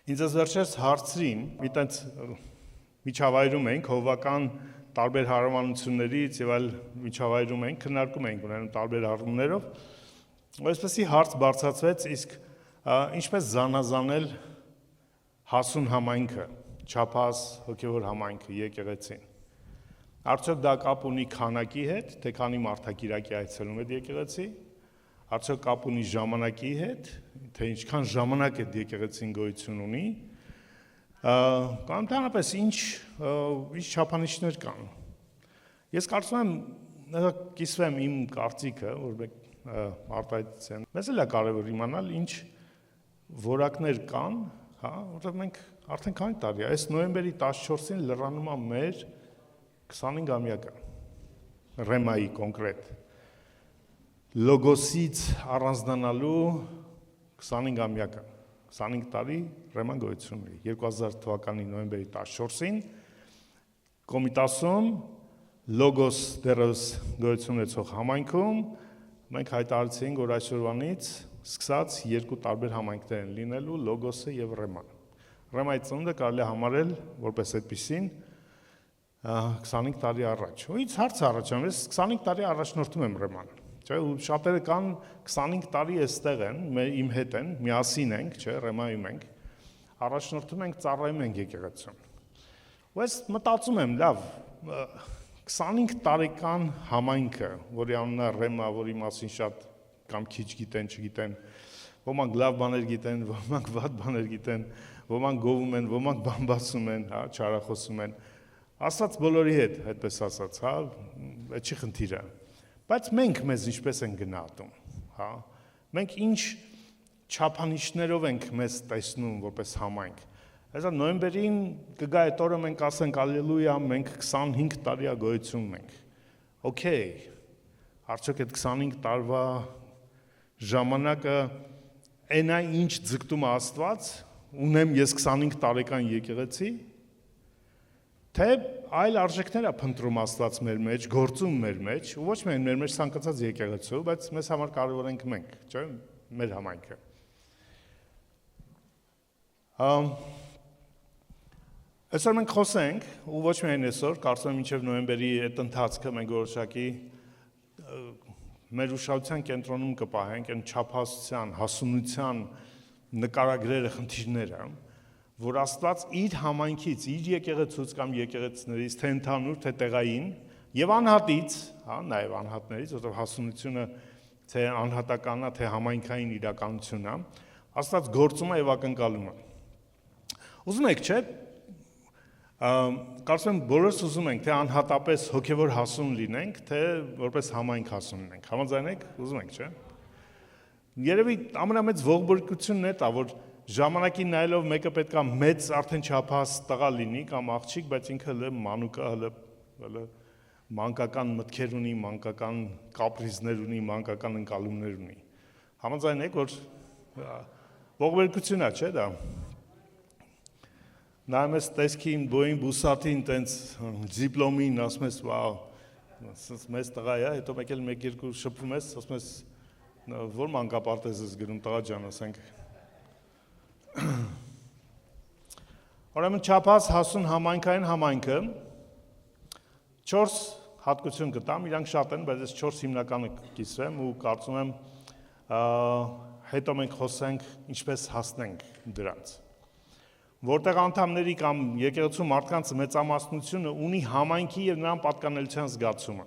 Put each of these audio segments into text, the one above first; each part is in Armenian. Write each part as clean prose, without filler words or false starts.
Ինձ վերջերս հարցրին, մի տենց միջավայրում ենք, հովական տարբեր հարևանություններից եւ այլ միջավայրում ենք, քննարկում ենք ունենում տարբեր առումներով, այսպեսի հարց բարձրացվեց, իսկ ինչպես զանազանել հասուն համայնքը, չափահաս հոգևոր համայնքը, եկեղեցին։ Արդյոք դա կապ ունի քանակի հետ, թե քանի մարդակիրակի այցելում է եկեղեցի, արդյոք կապ ունի ժամանակի հետ, թե ինչքան ժամանակ է եկեղեցին գոյություն ունի, կամ ընդհանրապես ինչ չափանիշներ կան։ Ես կարծում եմ, կիսվեմ իմ կարծիքը, որ արտահայտության։ Մեզ էլ է կարևոր իմանալ ինչ որակներ կան, որտեղ մենք արդեն քանի տարի է, այս նոյեմբերի 14-ին լրանում է մեր 25-ամյակը, Ռեմայի կոնկրետ, լոգոսից առանձնանալու 25-ամյակը, 25 տարի Ռեման գոյություն ունի, 2000 թվականի նոյեմբերի 14-ին Կոմիտասում լոգոս դեռևս գոյություն ունեցող համայնքում մենք հայտարարեցինք, որ այսօրվանից սկսած երկու տարբեր համայնքներ են լինելու լոգոսը եւ Ռեման։ Ռեմայի ծնունդը կարելի է համարել որպես այդպիսին 25 տարի առաջ։ Ու ինձ հարց առաջանում, ես 25 տարի առաջնորդում եմ Ռեման, չէ՞, ու շատերը կան 25 տարի էստեղ են, իմ հետ են, միասին ենք, չէ, Ռեմայում ենք, առաջնորդում ենք, ծառայում ենք եկեղեցուն։ Ու ես մտածում եմ, լավ, 25 տարեկան համայնքը, որի անունը Ռեմա, որի մասին շատ կամ քիչ գիտեն, չգիտեն, ոմանք լավ բաներ գիտեն, ոմանք վատ բաներ գիտեն, ոմանք գովում են, ոմանք բամբասում են, չարախոսում են, ասած բոլորի հետ, այդպես ասած, այդ չի խնդիրը, բայց մենք մեզ ինչպես ենք գնահատում, մենք ինչ չափանիշներով ենք մեզ տեսնում որպես համայնք, այսա նոյեմբերին կգա այդ օրը մենք ասենք ալելույա, մենք 25 տարի գոյություն ունենք, օքեյ, արդյոք այդ 25 տարվա ժամանակը այնա ինչ ձգտում Աստված, ունեմ ես 25 տարեկան եկեղեցի, թե այլ արժեքներ է փնտրում Աստված մեր մեջ, գործում մեր մեջ, ու ոչ միայն մեր մեջ ցանկացած եկեղեցու, բայց մեզ համար կարևոր ենք մենք, չէ՞, մեր համայնքը։ Այսօր մենք խոսենք, ու ոչ միայն այսօր, կարծում եմ մինչև նոյեմբերի այդ ընթացքը մենք որոշակի մեր ուշադրության կենտրոնում կպահենք այն չափահասության, հասունության նկարագրերը, խնդիրները, որ Աստված իր համայնքից, իր եկեղեցուց կամ եկեղեցիներից, թե ընդհանուր, թե տեղային, եւ անհատից, նաեւ անհատներից, որովհետեւ հասունությունը թե անհատական է, թե համայնքային իրականություն է, Աստված գործում է եւ ակնկալում է։ Ուզում եք, չէ՞, կարծում եմ բոլորս ուզում ենք, թե անհատապես հոգևոր հասուն լինենք, թե որպես համայնք հասուն լինենք։ Համաձայն եք, ուզում ենք, չէ՞։ Երևի ամենամեծ ողբերգությունն է դա, որ ժամանակին նայելով մեկը պետք է մեծ արդեն չափահաս տղա լինի կամ աղջիկ, բայց ինքը հələ մանուկ է, հələ մանկական մտքեր ունի, մանկական կապրիզներ ունի, մանկական ընկալումներ ունի։ Համաձայն եք, որ ողբերգություն է, չէ՞ դա։ Նայում ես տեսքին, բոյին, բուսատին, տենց դիպլոմին, ասում ես, վաու, մեծ տղա է, հետո մեկ էլ մեկ-երկու շփվում ես, ասում ես, որ մանկապարտեզ ես գրում, տղա ջան, ասենք։ Ուրեմն չափահաս հասուն համայնքային համայնքը 4 հատկություն կտամ, իրանք շատ են, բայց ես 4 հիմնականը կիսվեմ ու կարծում եմ հետո մենք խոսենք ինչպես հասնենք դրանց։ Որտեղ անդամների կամ եկեղեցու մարդկանց մեծամասնությունը ունի համայնքի եւ նրան պատկանելիության զգացումը։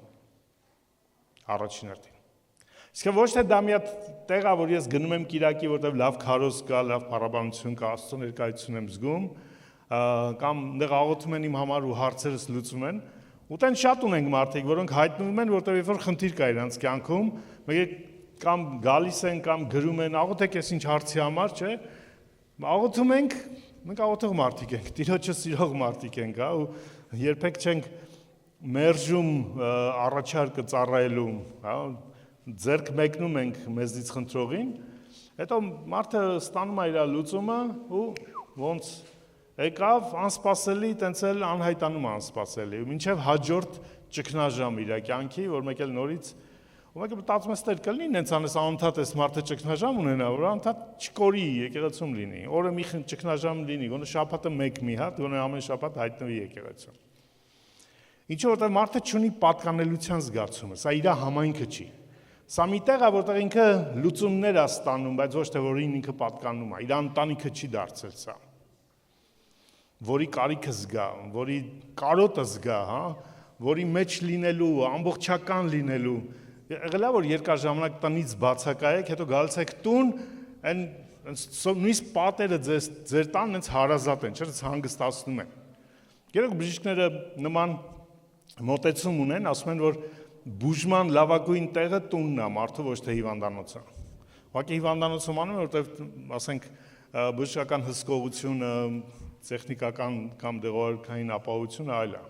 Առաջին հերթին։ Իսկ ոչ թե դա մի հատ տեղ է, որ ես գնում եմ կիրակի, որտեղ լավ քարոզ կա, լավ փառաբանություն կա, Աստծո ներկայություն եմ զգում, կամ դեռ աղոթում են իմ համար ու հարցերս լուծում են, ու տեն շատ ունենք մարդիկ, որոնք հայտնվում են, որտեղ երբ որ խնդիր կա իրանց կյանքում, մեկ կամ գալիս են կամ գրում են, աղոթեք ես ինչ հարցի համար, չէ՞։ Աղոթում ենք, մենք աղոթող մարդիկ ենք, Տիրոջը սիրող մարդիկ ենք, ու երբեք չենք մերժում առաջարկը ծառայելու, ձեռք մեկնում ենք մեզնից խնդրողին, հետո մարդը ստանում է իր լուծումը ու ոնց եկավ անսպասելի, տենց էլ անհայտանում անսպասելի, ու մինչև հաջորդ ճգնաժամ իր կյանքի, որ մեկ էլ նորից Ուղղակի մտածում ես դեր կլինի, նենց անես անընդհատ այս մարդը ճգնաժամ ունենա, որ անընդհատ չկորի եկեղեցում լինի։ Օրը մի ճգնաժամ լինի, գոնե շաբաթը մեկ մի հատ, գոնե ամեն շաբաթ հայտնվի եկեղեցում։ Ինչու որտեղ մարդը չունի պատկանելիության զգացումը, սա իր համայնքը չի։ Սա մի տեղ է, որտեղ ինքը լուծումներ է ստանում, բայց ոչ թե որին ինքը պատկանում է, իր ընտանիքը չի դարձել սա։ Որի կարիքը զգա, որի կարոտը զգա, հա, որի մեջ լինելու, ամբողջական լինելու։ Եղել է, որ երկար ժամանակ տնից բացակայեք, հետո գալիս եք տուն, այն նույնիսկ պատերը ձեր տան հենց հարազատ են, չէ՞, հանգստացնում են։ Գերակ բժիշկները նման մոտեցում ունեն, ասում են, որ բուժման լավագույն տեղը տունն է, մարդու ոչ թե հիվանդանոցը։ Ուղղակի հիվանդանոցում անում են, որտեղ, ասենք, բժշկական հսկողությունը, տեխնիկական կամ դեղորայքային ապահովությունը այլ է։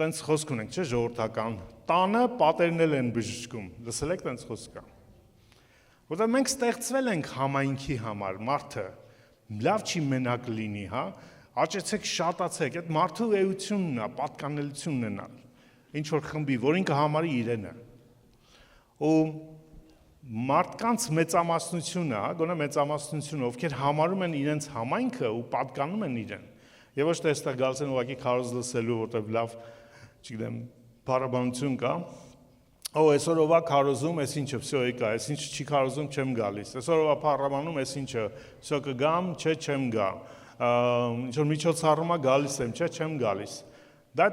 Տենց խոսք ունենք, չէ՞, ժողովրդական։ Տանը պատերն են բժշկում։ Լսել եք տենց խոսքը։ Որտեղ մենք ստեղծվել ենք համայնքի համար, մարդը լավ չի մենակ լինի, հա, աճեցեք, շատացեք, այդ մարդու էությունն է, պատկանելությունն ունենալ։ Ինչ որ խմբի, որին կհամարի իրենը։ Ու մարդկանց մեծամասնությունը, հա, գոնե մեծամասնությունը, ովքեր համարում են իրենց համայնքը ու պատկանում են իրեն։ Եվ ոչ թե այստեղ գալիս են ուղղակի քարոզ լսելու, որտեղ լավ, չգիտեմ, բարաբանություն կա։ Օ, այսօր ով է քարոզում, այս ինչը, վсё եկա, այս ինչը չի քարոզում, չեմ գալիս։ Այսօր ով է փառաբանում, այս ինչը, վсё կգամ, չէ, չեմ գա։ Ինչ որ միջոցառում է գալիս եմ, չէ, չեմ գալիս։ Դա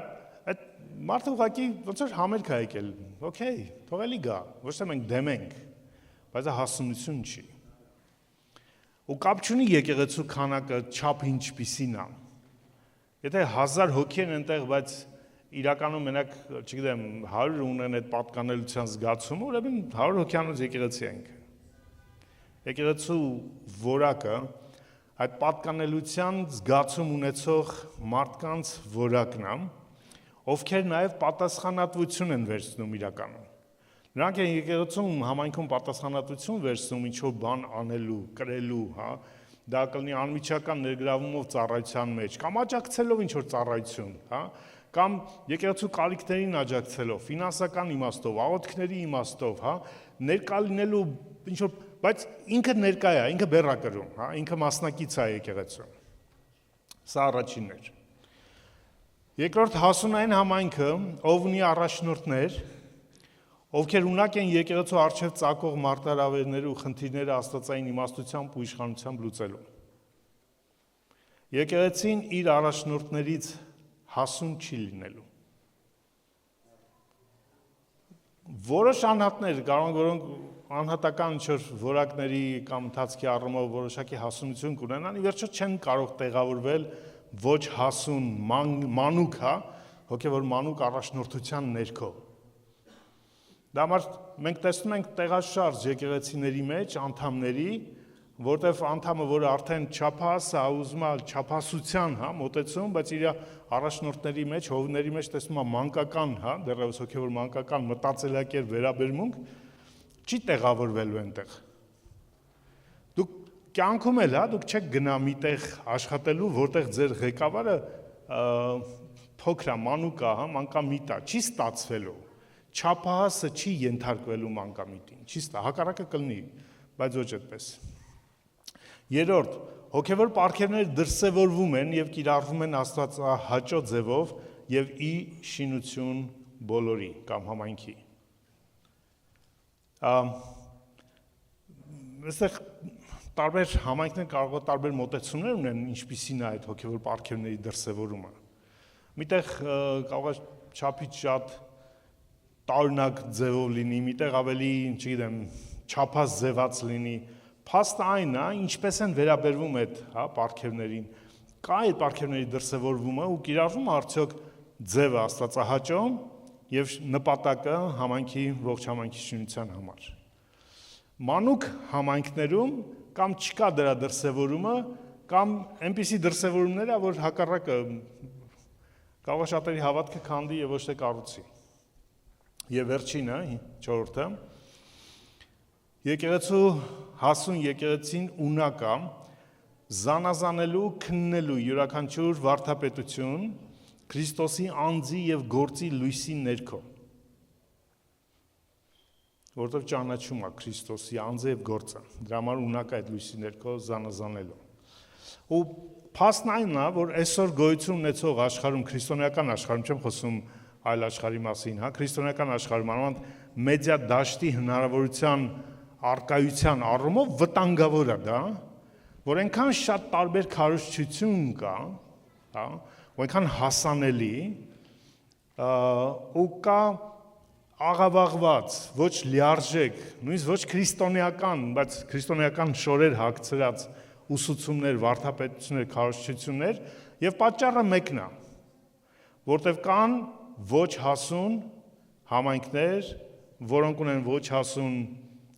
այդ մարդը ուղղակի ոնց որ համերգ է եկել։ Okay, թողելի գա, ոչ թե մենք դեմ ենք, բայց դա հասունություն չի։ Ու կապ չունի եկեղեցու քանակը, չափը ինչպիսին է։ Եթե 1000 հոգի են այնտեղ, բայց իրականում մենակ, չգիտեմ, 100 ունեն այդ պատկանելիության զգացումը, ուրեմն 100 հոգյանոց եկեղեցի ենք։ Եկեղեցու որակը այդ պատկանելիության զգացում ունեցող մարդկանց որակն է, ովքեր նաև պատասխանատվություն են վերցնում իրականում։ Նրանք են եկեղեցում համայնքում պատասխանատվություն վերցնում ինչ-որ բան անելու, կրելու, հա, դա կլինի անմիջական ներգրավումով ծառայության մեջ, կամ աջակցելով ինչ-որ ծառայություն, հա, կամ եկեղեցու կարիքներին աջակցելով, ֆինանսական իմաստով, աղոթքների իմաստով, հա, ներկա լինելու ինչ-որ, բայց ինքը ներկա է, ինքը բեռ է կրում, հա, ինքը մասնակից է եկեղեցում։ Սա առաջինն էր։ Երկրորդ հասունային համայնքը, ով ունի առաջնորդներ, ովքեր ունակ են եկեղեցու առջև ծագող մարտահրավերները ու խնդիրները աստվածային իմաստությամբ ու իշխանությամբ լուծելու։ Եկեղեցին իր առաջնորդներից հասուն չի լինելու։ Որոշ անհատներ կարող են, որոնք անհատական ինչ-որ որակների կամ ընթացքի առումով որոշակի հասունություն կունենան, ի վերջո չեն կարող տեղավորվել ոչ հասուն մանուկ, հա, հոգևոր մանուկ առաջնորդության ներքո։ Դա համար մենք տեսնում ենք տեղաշարժ եկեղեցիների մեջ անդամների, որտեղ անդամը, որը արդեն չափահաս է, ուզում է չափահասության, հա, մոտեցում, բայց իր առաջնորդների մեջ, հովների մեջ տեսնում է մանկական, հա, դեռևս հոգևոր մանկական մտածելակերպ վերաբերմունք, չի տեղավորվելու այնտեղ։ Դուք կյանքում էլ, հա, դուք չեք գնա միտեղ աշխատելու, որտեղ ձեր ղեկավարը փոքր է, մանուկ է, հա, մանկամիտ է, չի ստացվելու։ Չափահասը չի ենթարկվելու մանկամիտին, չի ստա, հակառակը կլինի, բայց ոչ այդպես։ Երրորդ, հոգևոր պարգևները դրսևորվում են եւ կիրառվում են աստվածահաճո ձևով եւ ի շինություն բոլորի կամ համայնքի։ Այստեղ տարբեր համայնքներ կարող է տարբեր մոտեցումներ ունեն, ինչպիսին է այդ հոգևոր պարգևների դրսևորումը։ Միտեղ կարող է չափից շատ տարօրինակ ձևով լինի, միտեղ ավելի, չգիտեմ, չափած ձևած լինի, փաստը այն է, ինչպես են վերաբերվում այդ, հա, պարգևներին, կա այդ պարգևների դրսևորումը ու կիրառվում արդյոք ձևը աստվածահաճո եւ նպատակը համայնքի ողջ համայնքի շինության համար։ Մանուկ համայնքներում կամ չկա դրա դրսևորումը, կամ այնպիսի դրսևորումներ է, որ հակառակը կարող է շատերի հավատքը քանդի եւ ոչ թե կառուցի։ Եվ վերջինը, չորրորդը, եկեղեցու հասուն եկեղեցին ունակ է զանազանելու, քննելու յուրաքանչյուր վարդապետություն Քրիստոսի անձի եւ գործի լույսի ներքո։ որովհետև ճանաչում է Քրիստոսի անձը եւ գործը։ Դրա համար ունակ է այդ լույսի ներքո զանազանելու։ Ու փաստն այն է, որ այսօր գոյություն ունեցող աշխարհում, քրիստոնեական աշխարհում, չեմ խոսում այլ աշխարհի մասին, հա, քրիստոնեական աշխարհում անոնց մեդիա դաշտի հնարավորության արկայության առումով վտանգավոր է դա, որ այնքան շատ տարբեր քարոզչություն կա, հա, ու այնքան հասանելի, ու կա աղավաղված, ոչ լիարժեք, նույնիսկ ոչ քրիստոնեական, բայց քրիստոնեական շորեր հագցրած ուսուցումներ, վարդապետություններ, քարոզչություններ, եւ պատճառը մեկն է, որտեղ կան ոչ հասուն համայնքներ, որոնք ունեն ոչ հասուն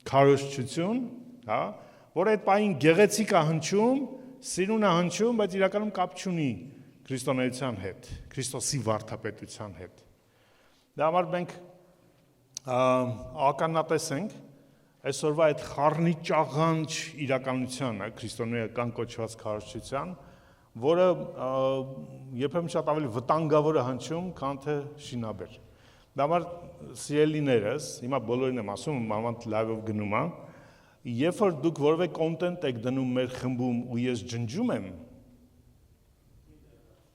քարոզչություն, հա, որ այդ պահին գեղեցիկ է հնչում, սիրուն է հնչում, բայց իրականում կապ չունի քրիստոնեության հետ, Քրիստոսի վարդապետության հետ։ Դա համար մենք ականատես ենք այսօրվա այդ խառնի ճաղանճ իրականությանը, քրիստոնեական կոչված քարոզչության, որը երբեմն շատ ավելի վտանգավոր է հնչում, քան թե շինաբեր։ Դա համար սիրելիներս, հիմա բոլորին եմ ասում, մանավանդ լայվով գնում է, երբ որ դուք որևէ կոնտենտ եք դնում մեր խմբում ու ես ջնջում եմ,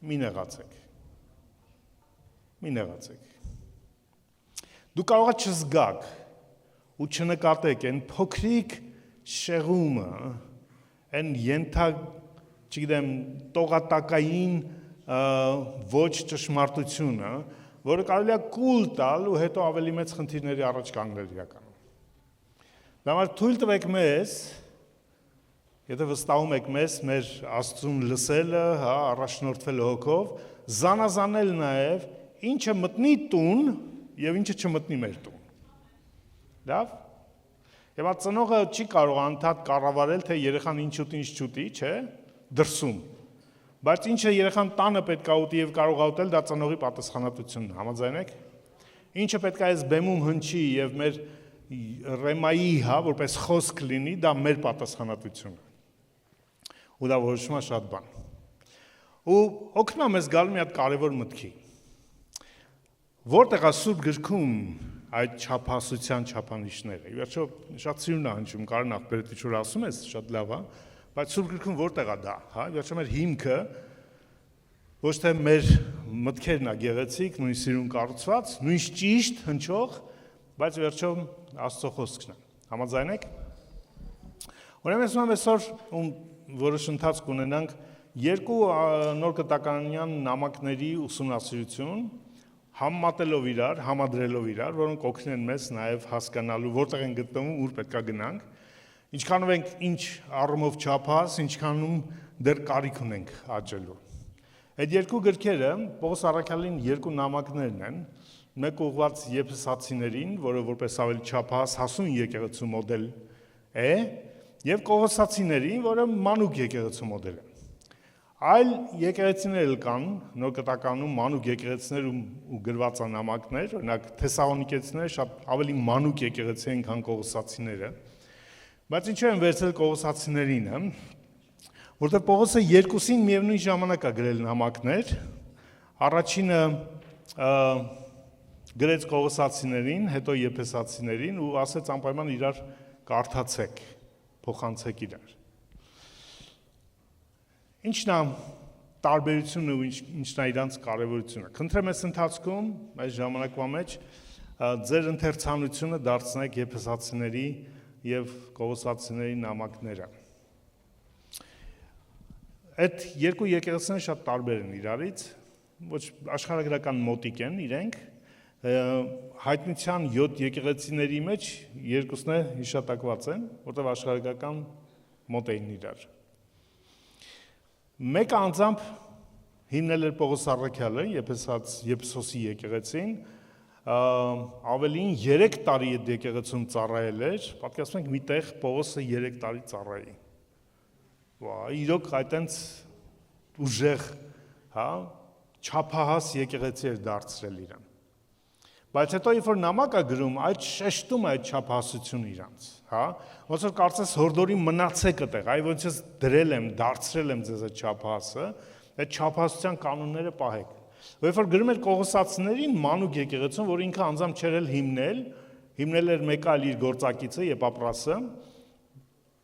մի նեղացեք։ Մի նեղացեք։ Դուք կարող եք չզգաք ու չնկատեք այն փոքրիկ շեղումը, այն չգիտեմ, տողատակային ոչ ճշմարտությունը, որը կարելի է կուլ տալ ու հետո ավելի մեծ խնդիրների առաջ կանգնել իրականում։ Դա համար թույլ տվեք մեզ, եթե վստահում եք մեզ, մեր Աստծուն լսելը, հա, առաջնորդվելը հոգով, զանազանել նաև ինչը մտնի տուն եւ ինչը չմտնի մեր տուն։ Լավ։ Եվ այդ ծնողը չի կարող անդադ կառավարել, թե երեխան ինչ ուտի, ինչ չուտի, չէ, դրսում։ Բայց ինչը երեխան տանը պետք է ուտի եւ կարող է ուտել, դա ծնողի պատասխանատվությունն է, համաձայն եք։ Ինչը պետք է այս բեմում հնչի եւ մեր ռեմայի, հա, որպես խոսք լինի, դա մեր պատասխանատվությունն է։ Ու դա որոշում է շատ բան։ Ու օգնում է մեզ գալ մի հատ կարևոր մտքի։ Որտեղ է Սուրբ գրքում այդ չափահասության չափանիշները։ Ի վերջո շատ սիրուն է հնչում, Կարեն ախպերդ ինչ որ ասում ես, շատ լավ է, բայց Սուրբ գրքում որտեղ է դա, հա, ի վերջո մեր հիմքը ոչ թե մեր մտքերն է գեղեցիկ, նույն սիրուն կառուցված, նույն ճիշտ հնչող, բայց ի վերջո Աստծո խոսքն է։ Համաձայն եք։ Ուրեմն ասում եմ այսօր որոշ ընթացք ունենանք երկու նոր կտականյան նամակների ուսումնասիրություն, համատելով իրար, համադրելով իրար, որոնք օգնեն մեզ նաև հասկանալու որտեղ են գտնվում, ուր պետք է գնանք, ինչքանով ենք ինչ առումով չափահաս, ինչքանում դեռ կարիք ունենք աճելու։ Այդ երկու գրքերը Պողոս առաքյալին երկու նամակներն են, մեկ ուղղված եփեսացիներին, որը որպես ավելի չափահաս հասուն եկեղեցու մոդել է, եւ Կողոսացիներին, որը մանուկ եկեղեցու մոդել է։ Այլ եկեղեցիներ կան, նոր կտականում մանուկ եկեղեցիներ ու գրված նամակներ, օրինակ Թեսաղոնիկեցիները շատ ավելի մանուկ եկեղեցի են, քան Կողոսացիները։ Բայց ինչու են վերցրել Կողոսացիներին, որտեղ Պողոսը երկուսին միևնույն ժամանակ է գրել նամակներ, առաջինը գրեց Կողոսացիներին, հետո Եփեսացիներին ու ասեց անպայման իրար կարդացեք, փոխանցեք իրար։ Ինչն է տարբերությունը ու ինչն է իրանց կարևորությունը։ Խնդրեմ այս ընթացքում, այս ժամանակվա մեջ ձեր ընթերցանությունը դարձնեք Եփեսացիների եւ Կողոսացիների նամակները։ Այդ երկու եկեղեցիները շատ տարբեր են իրարից, ոչ աշխարհագրական մոտիկ են իրենք, հայտնության 7 եկեղեցիների մեջ երկուսն է հիշատակված են, որտեղ աշխարհագրական մոտ էին իրար։ Մեկը անձամբ հիմնել էր Պողոս առաքյալը, Եփեսոսի եկեղեցին, ավելին 3 տարի այդ եկեղեցում ծառայել էր, պատկերացնենք միտեղ Պողոսը 3 տարի ծառայի։ Իրոք այտենց ուժեղ, հա, չափահաս եկեղեցի էր դարձրել իրան։ Բայց հետո երբ որ նամակ է գրում, այդ շեշտում է այդ չափահասությունը իրանց, հա, ոնց որ կարծես հորդորի մնացեք այդտեղ, այ ոնց ես դրել եմ, դարձրել եմ ձեզ այդ չափահասը, այդ չափահասության կանոնները պահեք։ Երբ որ գրում էր Կողոսացիներին մանուկ եկեղեցուն, որ ինքը անձամբ չէր էլ հիմնել, հիմնել էր մեկ այլ իր գործակիցը Եփապրասը,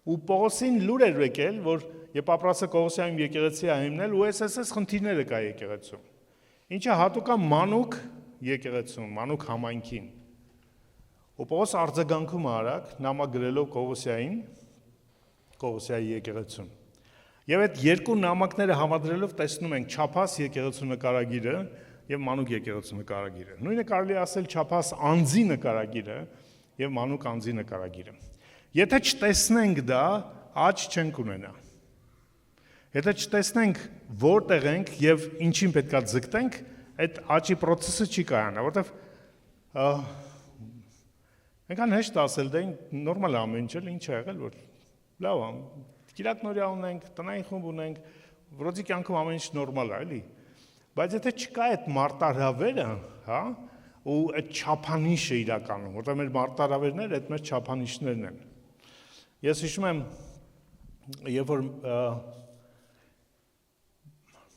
ու Պողոսին լուր էր եկել, որ Եփապրասը Կողոսյանում եկեղեցի է հիմնել ու այս խնդիրները կա եկեղեցում։ Ինչը հատուկ է մանուկ եկեղեցուն, մանուկ համայնքին։ Ու Պողոս արձագանքում արագ նամակ գրելով Կողոսյային, Կողոսյայի եկեղեցուն։ Եվ այդ երկու նամակները համադրելով տեսնում ենք Չափաս եկեղեցու նկարագիրը եւ մանուկ եկեղեցու նկարագիրը։ Նույնը կարելի ասել Չափաս անձի նկարագիրը եւ մանուկ անձի նկարագիրը։ Եթե չտեսնենք դա, աճ չենք ունենա։ Եթե չտեսնենք որտեղ ենք եւ ինչին պետքա ձգտենք, այդ աճի process-ը չի կայանա, որովհետեւ այնքան հեշտ ասել դա նորմալ է ամեն ինչ, ինչ է եղել, որ լավ է, կիրակնորյա ունենք, տնային խումբ ունենք, որոնցի կյանքում ամեն ինչ նորմալ է, էլի։ Բայց եթե չկա այդ մարտահրավերը, հա, ու այդ չափանիշը իրականում, որտեղ մեր մարտահրավերները այդ մեր չափանիշներն են։ Ես հիշում եմ, երբ որ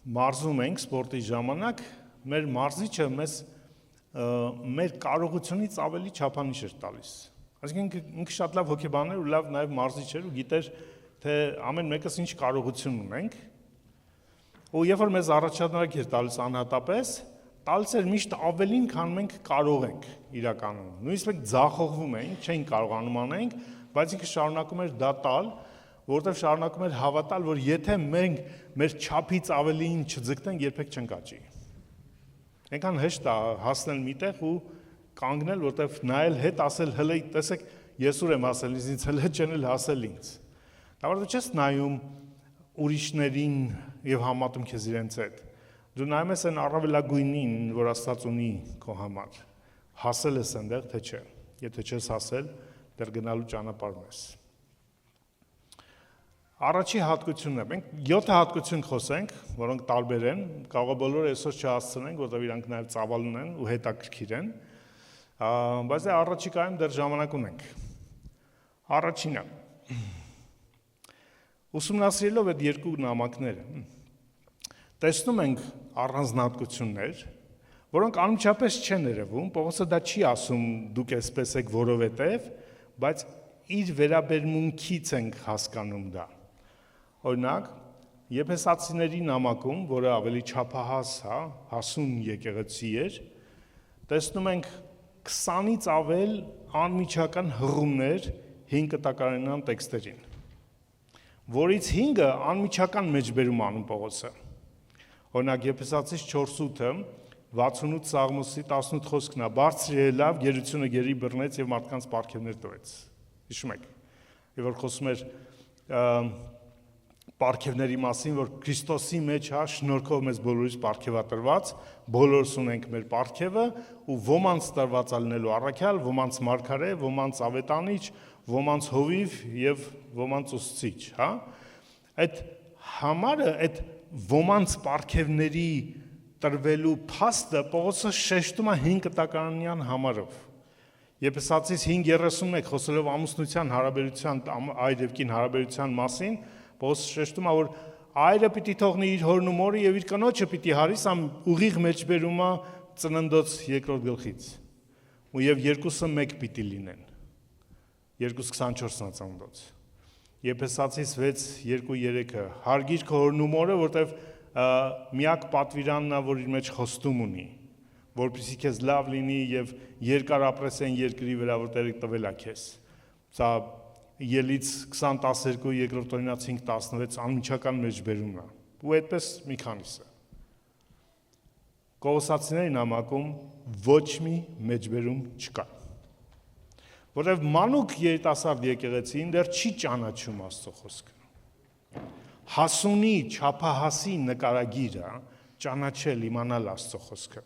մարզում ենք սպորտի ժամանակ, մեր մարզիչը մեզ մեր կարողությունից ավելի չափանիշ էր տալիս։ Այսինքն ինքը շատ լավ հոգեբան էր ու լավ նաև մարզիչ էր ու գիտեր, թե ամեն մեկս ինչ կարողություն ունենք։ Ու երբ որ մեզ առաջադրանք էր տալիս անհատապես, տալիս էր միշտ ավելին, քան մենք կարող ենք իրականում։ Նույնիսկ մենք ձախողվում էինք, չէինք կարողանում անենք, բայց ինքը շարունակում էր դա տալ, որովհետև շարունակում էր հավատալ, որ եթե մենք մեր չափից ավելին չձգտենք, երբեք չենք աճի։ Այնքան հեշտ է հասնել միտեղ ու կանգնել, որովհետև նայել հետ ասել հլը, տեսեք, ես ուր եմ հասել, ինձ հլը չեն էլ հասել ինձ։ Դա որովհետև չես նայում ուրիշներին եւ համատում քեզ իրենց հետ։ Դու նայում ես այն առավելագույնին, որ Աստված ունի քո համար։ Հասել ես այնտեղ, թե չէ։ Եթե չես հասել, դեռ գնալու ճանապարհն ես։ Առաջի հատկությունն է, մենք 7 հատկություն խոսենք, որոնք տարբեր են, կարող է բոլորը այսօր չհասցնենք, որովհետև իրանք նաև ծավալուն են ու հետաքրքիր են, բայց առաջիկայում դեռ ժամանակ ունենք։ Առաջինը, ուսումնասիրելով այդ երկու նամակները, տեսնում ենք առանձնահատկություններ, որոնք անմիջապես չեն երևում, Պողոսը դա չի ասում դուք այսպես եք որովհետև, բայց իր վերաբերմունքից ենք հասկանում դա։ Օրինակ, Եփեսացիների նամակում, որը ավելի չափահաս, հա, հասուն եկեղեցի էր, տեսնում ենք 20-ից ավել անմիջական հղումներ 5 կտակարանյան տեքստերին, որից 5-ը անմիջական մեջբերում անում Պողոսը։ Օրինակ, Եփեսացիս 4:8-ը 68 Սաղմոսի 18 խոսքն է, բարձր ելավ, գերությունը գերի բռնեց եւ մարդկանց պարգևներ տվեց։ Հիշում եք։ Եվ որ խոսում էր պարգևների մասին, որ Քրիստոսի մեջ հա շնորհքով մեզ բոլորիս պարգևատրված, բոլորս ունենք մեր պարգևը ու ոմանց տրված ալնելու առաքյալ, ոմանց մարգարե, ոմանց ավետանիչ, ոմանց հովիվ եւ ոմանց ուսուցիչ, հա։ Այդ համարը, այդ ոմանց պարգևների տրվելու փաստը Պողոսը շեշտում է 5 կտակարանյան համարով։ Եփեսացիս 5:31 խոսելով ամուսնության հարաբերության, այր եւ կին հարաբերության մասին, Պողոսը շեշտում է, որ այրը պիտի թողնի իր հորն ու մորը եւ իր կնոջը պիտի հարի, սա ուղիղ մեջբերում է ծննդոց 2-րդ գլխից։ Ու եւ երկուսը մեկ պիտի լինեն։ 2:24-ն է ծննդոց։ Եփեսացիս 6:2-3-ը հարգիր քո հորն ու մորը, որտեվ միակ պատվիրանն է, որ իր մեջ խոստում ունի, որպեսզի քեզ լավ լինի եւ երկար ապրես այն երկրի վրա, որ Տերը տվել է քեզ։ Սա Ելից 20:12 երկրորդ օրինաց 5:16 անմիջական մեջբերումն է։ Ու այդպես մի քանիսը։ Կողոսացիների նամակում ոչ մի մեջբերում չկա։ Որտեւ մանուկ երիտասարդ եկեղեցին դեռ չի ճանաչում Աստծո խոսքը։ Հասունի չափահասի նկարագիրը ճանաչել իմանալ Աստծո խոսքը։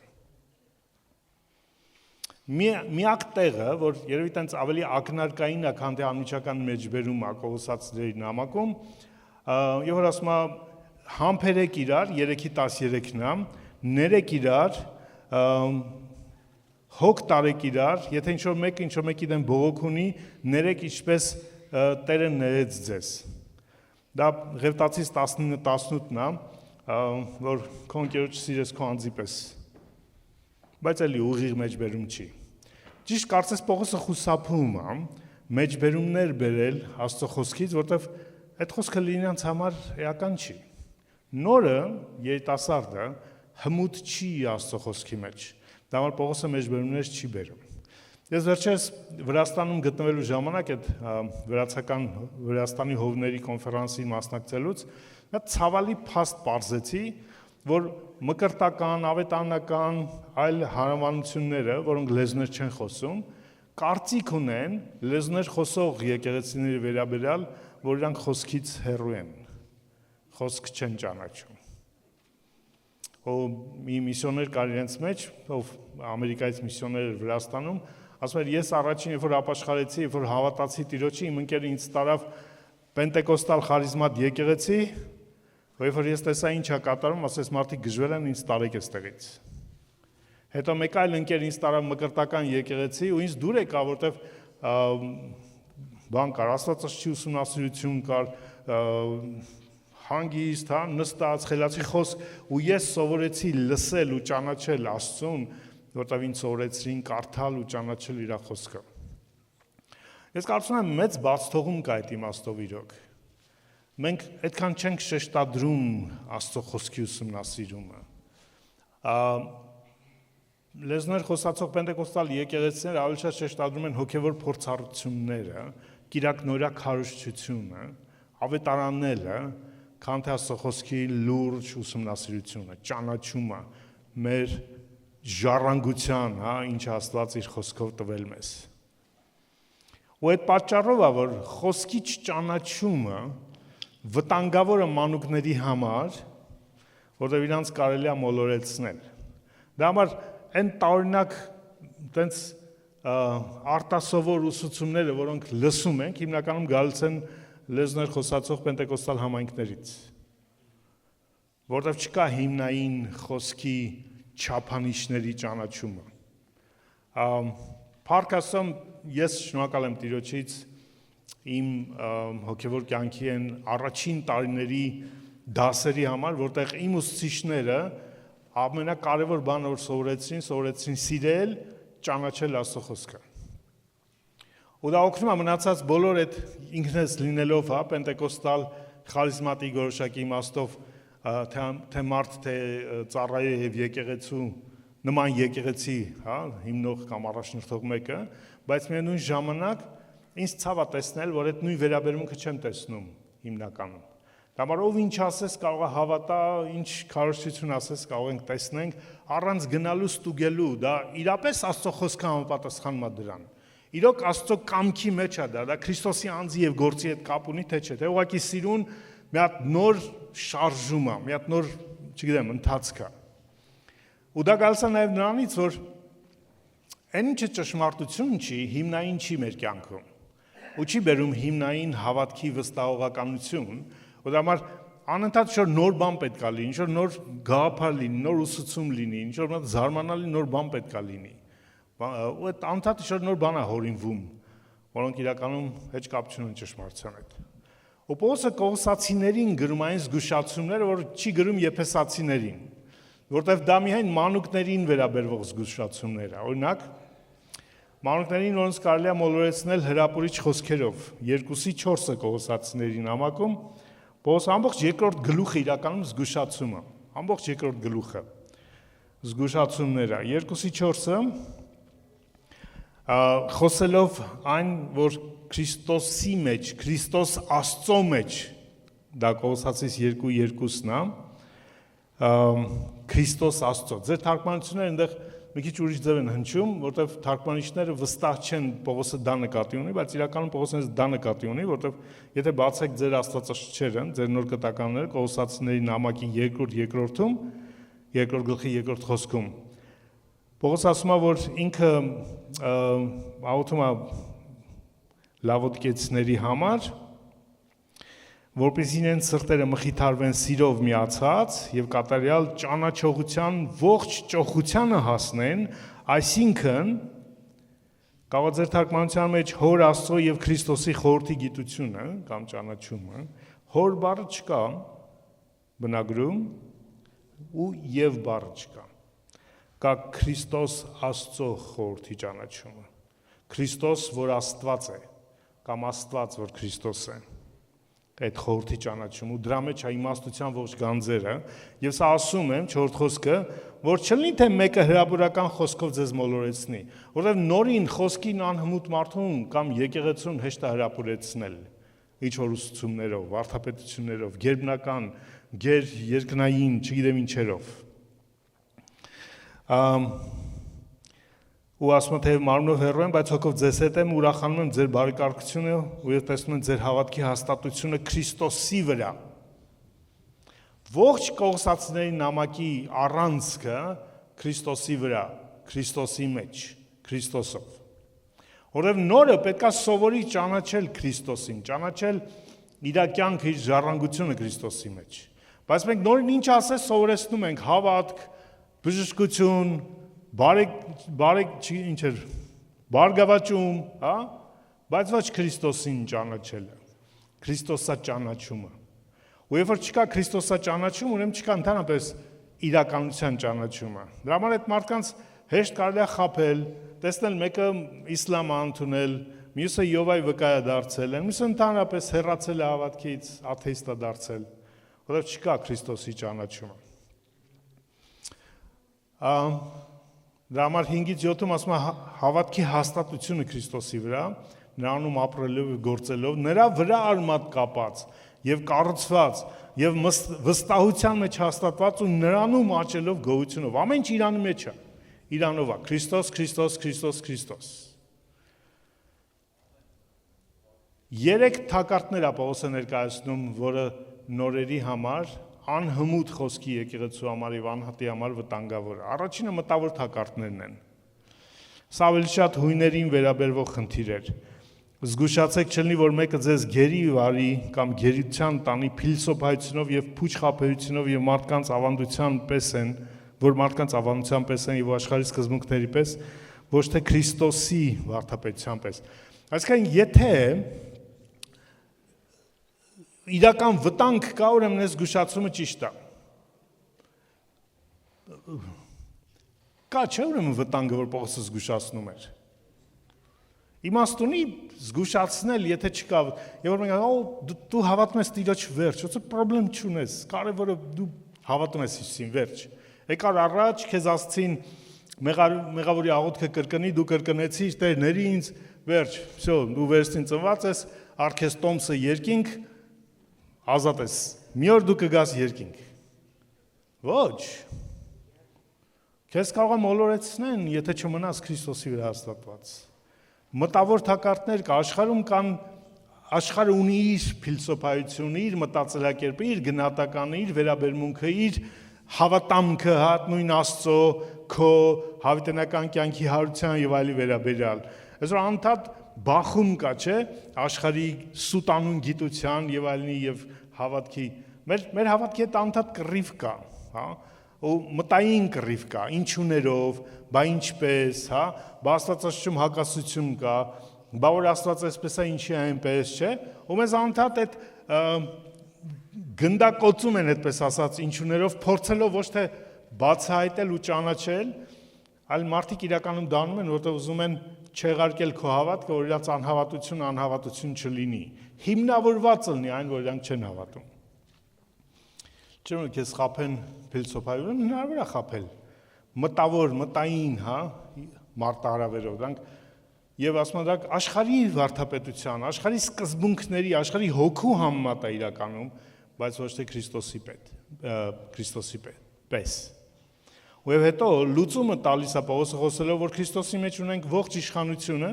Միակ տեղը, որ երևի տենց ավելի ակնարկային է, քան թե անմիջական մեջբերում է Կողոսացիների նամակում, եւ որ ասում է համբերեք իրար 3:13-ն է, ներեք իրար, հոգ տարեք իրար, եթե ինչ-որ մեկը ինչ-որ մեկի դեմ բողոք ունի, ներեք ինչպես Տերը ներեց ձեզ։ Դա Ղևտացիս 19:18-ն է, որ քո ընկերոջը սիրես քո անձի պես։ Բայց էլի ուղիղ մեջբերում չի։ Ճիշտ կարծես Պողոսը խուսափում է մեջբերումներ բերել Աստծո խոսքից, որտեվ այդ խոսքը լինանց համար էական չի։ Նորը երիտասարդը հմուտ չի Աստծո խոսքի մեջ։ Դա համար Պողոսը մեջբերումներ չի բերում։ Ես վերջերս Վրաստանում գտնվելու ժամանակ այդ Վրաստանի հովների կոնֆերանսին մասնակցելուց նա ցավալի փաստ պարզեցի, որ մկրտական, ավետարանական այլ հարևանությունները, որոնք լեզուներ չեն խոսում, կարծիք ունեն լեզուներ խոսող եկեղեցիների վերաբերյալ, որ իրանք խոսքից հեռու են, խոսք չեն ճանաչում։ Մի միսիոներ կար իրենց մեջ, ով Ամերիկայից միսիոներ էր Վրաստանում, ասում էր, ես առաջին երբ որ ապաշխարեցի, երբ որ հավատացի Տիրոջի, իմ ընկերը ինձ տարավ պենտեկոստալ խարիզմատ եկեղեցի, երբ որ ես տեսա ինչ է կատարում, ասես մարդիկ գժվել են, ինձ տարեք էստեղից։ Հետո մեկ այլ ընկեր ինձ տարավ մկրտական եկեղեցի ու ինձ դուր եկա, որտեվ բան կար, աստվածաշնչի ուսումնասիրություն կար, հանգիստ, նստած, խելացի խոսք, ու ես սովորեցի լսել ու ճանաչել Աստծուն, որտեղ ինձ սովորեցրին կարդալ ու ճանաչել իր խոսքը։ Ես կարծում եմ մեծ բացթողում կա այդ իմաստով իրոք։ Մենք այդքան չենք շեշտադրում Աստծո խոսքի ուսումնասիրումը։ Լեզուներ խոսացող պենտեկոստալ եկեղեցիները ավելի շատ շեշտադրում են հոգևոր փորձառությունները, կիրակնօրյա քարոզչությունը, ավետարանելը, քան թե Աստծո խոսքի լուրջ ուսումնասիրությունը, ճանաչումը, մեր ժառանգության, ինչ Աստված իր խոսքով տվել մեզ։ Ու այդ պատճառով է, որ խոսքի չճանաչումը վտանգավոր է մանուկների համար, որտեղ իրանց կարելի է մոլորեցնել։ Դա համար այն տարօրինակ տենց արտասովոր ուսուցումները, որոնք լսում ենք, հիմնականում գալիս են լեզուներ խոսացող պենտեկոստալ համայնքներից, որտեղ չկա հիմնային խոսքի չափանիշների ճանաչումը։ Փառք Աստծո, ես շնորհակալ եմ Տիրոջից իմ հոգևոր կյանքի են առաջին տարիների դասերի համար, որտեղ իմ ուսուցիչները ամենակարևոր բանը, որ սովորեցրին սիրել, ճանաչել Աստծո խոսքը։ Ու դա օգնում է մնացած բոլոր այդ ինքնես լինելով, պենտեկոստալ խարիզմատիկ որոշակի իմաստով, թե մարդ, թե ծառայի եւ եկեղեցու նման եկեղեցի, հիմնող կամ առաջնորդող մեկը, բայց միևնույն ժամանակ ինձ ցավ է տեսնել, որ այդ նույն վերաբերմունքը չեմ տեսնում հիմնականում։ Դա համար ով ինչ ասես կարող է հավատա, ինչ քարոզչություն ասես կարող ենք տեսնենք առանց գնալու ստուգելու, դա իրապես Աստծո խոսքը համապատասխանում է դրան։ Իրոք Աստծո կամքի մեջ է դա Քրիստոսի անձի եւ գործի հետ կապ ունի, թե չէ, թե ուղղակի սիրուն մի հատ նոր շարժում է, մի հատ նոր, չգիտեմ, ընթացք է։ Ու դա գալիս է նաեւ նրանից, որ այն ինչը ճշմարտություն չի, հիմնային չի մեր կյանքում։ Ու չի բերում հիմնային հավատքի վստահողականություն, ու դա համար անընդհատ ինչ-որ նոր բան պետք է լինի, ինչ-որ նոր գաղափար լինի, նոր ուսուցում լինի, ինչ-որ մի զարմանալի նոր բան պետք է լինի։ Ու այդ անընդհատ ինչ-որ նոր բան է հորինվում, որոնք իրականում հեչ կապ չունեն ճշմարտության հետ։ Ու Պողոսը Կողոսացիներին գրում այն զգուշացումները, որ չի գրում Եփեսացիներին, որտեղ դա միայն մանուկներին վերաբերող զգուշացումներ է։ Օրինակ, մանուկներին, որոնց կարելի է մոլորեցնել հրապուրիչ խոսքերով, 2:4 Կողոսացիներին համակում, Պողոսը ամբողջ երկրորդ գլուխը իրականում զգուշացումը, ամբողջ երկրորդ գլուխը զգուշացումները, 2:4 խոսելով այն, որ Քրիստոսի մեջ, Քրիստոս Աստծո մեջ, դա Կողոսացիս 2:2-ն է, Քրիստոս Աստծո։ Ձեր թարգմանությունները այնտեղ մի քիչ ուրիշ ձև են հնչում, որտեղ թարգմանիչները վստահ չեն Պողոսը դա նկատի ունի, բայց իրականում Պողոսը դա նկատի ունի, որտեղ եթե բացեք ձեր աստվածաշնչերը, ձեր նոր կտականները, Կողոսացիների նամակի 2-րդ գլխի 2-րդ խոսքում, Պողոս ասում է, որ ինքը աղոթում է լավոդկեցիների համար, որպեսզի իրենց սրտերը մխիթարվեն սիրով միացած եւ կատարյալ ճանաչողության ողջ ճոխությանը հասնեն, այսինքն կարող է ձեր թարգմանության մեջ Հոր Աստծո եւ Քրիստոսի խորհրդի գիտությունը կամ ճանաչումը, Հոր բառը չկա բնագրում ու եւ բառը չկա։ Կա Քրիստոս Աստծո խորհրդի ճանաչումը։ Քրիստոս, որ Աստված է, կամ Աստված, որ Քրիստոս է։ Այդ խորհրդի ճանաչում ու դրա մեջ է իմաստության ողջ գանձերը, եւ սա ասում եմ 4 խոսքը, որ չլինի թե մեկը հրաբուրական խոսքով ձեզ մոլորեցնի, որովհետեւ նորին խոսքին անհմուտ մարդուն կամ եկեղեցուն հեշտ է հրապուրեցնել ինչ որ ուսուցումներով, վարդապետություններով, գերբնական, գեր երկնային, չգիտեմ ինչերով։ Ու ասում եմ, թե մարմնով հեռու եմ, բայց հոգով ձեզ հետ եմ, ուրախանում եմ ձեր բարեկարգությունը ու ես տեսնում եմ ձեր հավատքի հաստատությունը Քրիստոսի վրա։ Ողջ Կողոսացիների նամակի առանցքը Քրիստոսի վրա, Քրիստոսի մեջ, Քրիստոսով։ Որովհետև նորը պետքա սովորի ճանաչել Քրիստոսին, ճանաչել իր կյանքը, իր ժառանգությունը Քրիստոսի մեջ։ Բայց մենք նորին ինչ ասես սովորեցնում ենք հավատք, բժշկություն, բարգավաճում, հա, բայց ոչ Քրիստոսին ճանաչելը, Քրիստոսաճանաչումը։ Ու երբ որ չկա Քրիստոսաճանաչում, ուրեմն չկա ընդհանրապես իրականության ճանաչումը։ Դրա համար այդ մարդկանց հեշտ կարելի է խաբել, տեսնել մեկը իսլամ ընդունել, մյուսը Եհովայի վկա է դարձել, մյուսը ընդհանրապես հեռացել է հավատքից, աթեիստ է դարձել, որովհետև չկա Քրիստոսի ճանաչումը։ Դրա համար 5-ից 7-ում ասում է հավատքի հաստատությունը Քրիստոսի վրա, նրանում ապրելով եւ գործելով, նրա վրա արմատ կապած եւ կառուցված եւ վստահության մեջ հաստատված ու նրանում աճելով գոհությունով։ Ամեն ինչ իրանի մեջ է։ Իրանով է Քրիստոս, Քրիստոս, Քրիստոս, Քրիստոս։ 3 թակարդներ է Պողոսը ներկայացնում, որը նորերի համար անհմուտ խոսքի եկեղեցու համար եւ անհատի համար վտանգավոր։ Առաջինը մտավոր թակարդներն են։ Սա ավելի շատ հույներին վերաբերվող խնդիր էր։ Զգուշացեք չլինի, որ մեկը ձեզ գերի վարի կամ գերության տանի փիլիսոփայությունով եւ փուչ խաբեությունով եւ մարդկանց ավանդության պես են, որ մարդկանց ավանդության պես են եւ աշխարհի սկզբունքների պես, ոչ թե Քրիստոսի վարդապետության պես։ Այսինքն, եթե իրական վտանգ կա, ուրեմն այս զգուշացումը ճիշտ է։ Կա չէ ուրեմն վտանգը, որ Պողոսը զգուշացնում էր։ Իմաստ ունի զգուշացնել, եթե չկա, եւ որ մենք դու հավատում ես Տիրոջ վերջ, ոնց պրոբլեմ չունես, կարևորը դու հավատում ես Հիսուսին վերջ։ Եկար առաջ, քեզ ասցին մեղավորի աղոթքը կրկնի, դու կրկնեցիր, Տեր ների ինձ, վերջ, всё, դու վերստին ծնված ես, արքես տոմսը երկինք, ազատ ես։ Մի օր դու կգաս երկինք։ Ոչ։ Քեզ կարող է մոլորեցնեն, եթե չմնաս Քրիստոսի վրա հաստատված։ Մտավոր թակարդներ կա, աշխարհում կան, աշխարհը ունի իր փիլիսոփայությունը, իր մտածելակերպը, իր գնահատականը, իր վերաբերմունքը, իր հավատամքը, նույն Աստծո, քո հավիտենական կյանքի հարության եւ այլի վերաբերյալ։ Այսօր անդադ բախում կա, չէ, աշխարհի սուտանուն գիտության եւ այլնի եւ հավատքի։ Մեր հավատքի հետ անդադ կռիվ կա, հա, ու մտային կռիվ կա, ինչուներով, բա ինչպես, հա, բա Աստվածաշնչում հակասություն կա, բա որ Աստված այսպես է, ինչի է այնպես, չէ, ու մեզ անդադ այդ գնդակոծում են, այդպես ասած, ինչուներով փորձելով ոչ թե բացահայտել ու ճանաչել, այլ մարդիկ իրականում դառնում են, որտեղ ուզում են չեղարկել քո հավատքը, որ իրաց անհավատություն չլինի։ Հիմնավորված լինի այն, որ իրանք չեն հավատում։ Չէ՞ որ քեզ խափեն փիլիսոփայություն, հնարավոր է խափել։ Մտավոր, մտային, հա, մարտահրավերով, դրանք եւ ասում են դրանք աշխարհի վարդապետության, աշխարհի սկզբունքների, աշխարհի հոգու համեմատ է իրականում, բայց ոչ թե Քրիստոսի պես։ Ու եւ հետո լուծումը տալիս է Պողոսը խոսելով, որ Քրիստոսի մեջ ունենք ողջ իշխանությունը,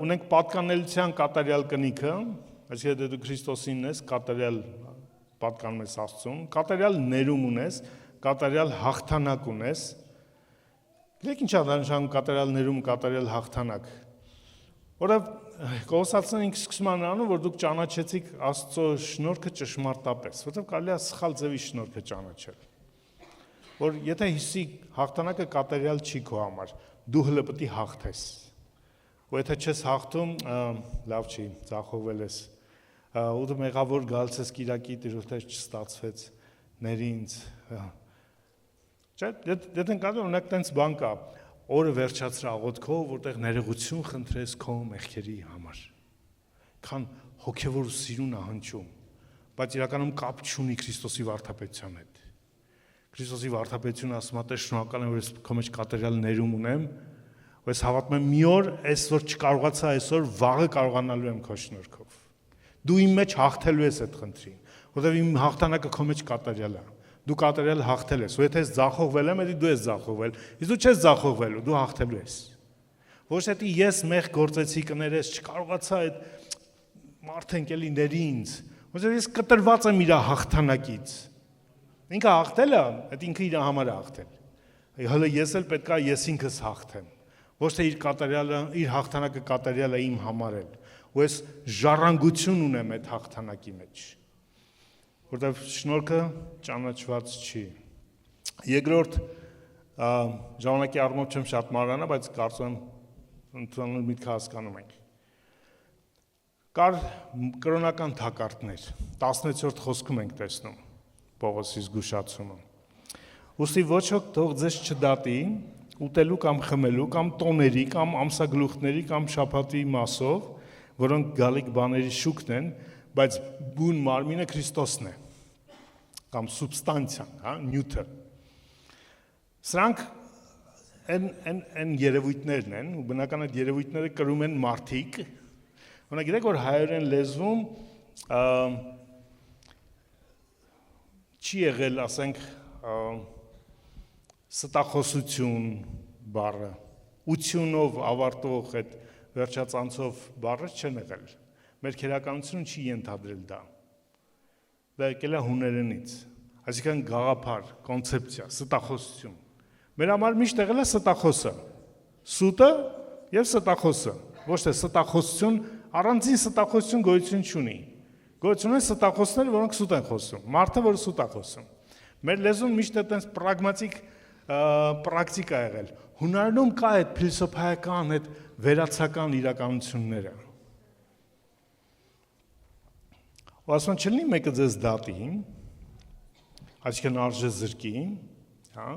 ունենք պատկանելիության կատարյալ կնիքը, այսինքն եթե դու Քրիստոսին ես, կատարյալ պատկանում ես Աստծուն, կատարյալ ներում ունես, կատարյալ հաղթանակ ունես։ Գիտեք ինչ է նշանակում կատարյալ ներում, կատարյալ հաղթանակ։ Որովհետև Կողոսացիներին սկսում են անում, որ դուք ճանաչեցիք Աստծո շնորհքը ճշմարտապես, որովհետև կարելի է սխալ ձևի շնորհքը ճանաչել։ Որ եթե Հիսուսի հաղթանակը կատարյալ չի քո համար, դու հլը պետք է հաղթես։ Ու եթե չես հաղթում, լավ չի, ձախողվել ես։ Ու դու մեղավոր գալիս ես Կիրակի տիրոջ չստացվեց, ների ինձ։ Չէ, դե դեն կարո՞ղ օրինակ տենց բան կա։ օրը վերջացրա աղոթքով, որտեղ ներողություն խնդրես քո մեղքերի համար։ Քան հոգևոր սիրուն ահանջում, բայց իրականում կապ չունի Քրիստոսի վարդապետության հետ։ Քրիստոսի վարդապետությունը ասում է, Տեր, շնորհակալ եմ, որ ես քո մեջ կատարյալ ներում ունեմ, ու ես հավատում եմ մի օր, այսօր չկարողացա, այսօր վաղը կարողանալու եմ քո շնորհքով։ Դու իմ մեջ հաղթելու ես այդ խնդրին, որովհետև իմ հաղթանակը քո մեջ կատարյալ է։ Դու կատարյալ հաղթել ես, ու եթե ես ձախողվել եմ, դու ես ձախողվել, իսկ դու չես ձախողվելու, դու հաղթելու ես։ Ոչ թե ես մեղ գործեցի կներես, չկարողացա այդ մարդենք էլի ների ինձ, որովհետև ես կտրված եմ իր հաղթանակից։ Ինքը հաղթել է, այդ ինքը իր համար է հաղթել։ Հələ ես էլ պետք է ես ինքս հաղթեմ։ Ոչ թե իր կատարյալը, իր հաղթանակը կատարյալ է իմ համար էլ, ու ես ժառանգություն ունեմ այդ հաղթանակի մեջ։ Որտեվ շնորհքը ճանաչված չի։ Երկրորդ ժամանակի առումով չեմ շատ մանրանա, բայց կարծում եմ ընդհանուր միտքը հասկանում ենք։ Կար կրոնական թակարդներ, 16-րդ խոսքում ենք տեսնում Պողոսի զգուշացումը։ Ուստի ոչ ոք թող ձեզ չդատի ուտելու կամ խմելու կամ տոների կամ ամսագլուխների կամ շաբաթի մասով, որոնք գալիք բաների շուկն են, բայց բուն մարմինը Քրիստոսն է կամ սուբստանցիան, հա, նյութը։ Սրանք են երևույթներն են, ու բնական այդ երևույթները կրում են մարդիկ։ Օրինակ գիտեք, որ հայերեն լեզվում չի եղել, ասենք, ստախոսություն բառը, ությունով ավարտող այդ վերջածանցով բառը չեն եղել։ Մեր քերականությունը չի ենթադրել դա։ Դա եկել է հուներենից, այսինքն գաղափար, կոնցեպցիա, ստախոսություն։ Մեր համար միշտ եղել է ստախոսը, սուտը եւ ստախոսը, ոչ թե ստախոսություն, առանձին ստախոսություն գոյություն չունի։ Գոյություն են ստախոսներ, որոնք սուտ են խոսում, մարդը, որը սուտ է խոսում։ Մեր լեզուն միշտ այդպես պրագմատիկ պրակտիկա եղել։ Հունարենում կա այդ փիլիսոփայական, այդ վերացական իրականությունները։ Ու ասում չլինի մեկը ձեզ դատի, այսինքն արժե զրկի, հա,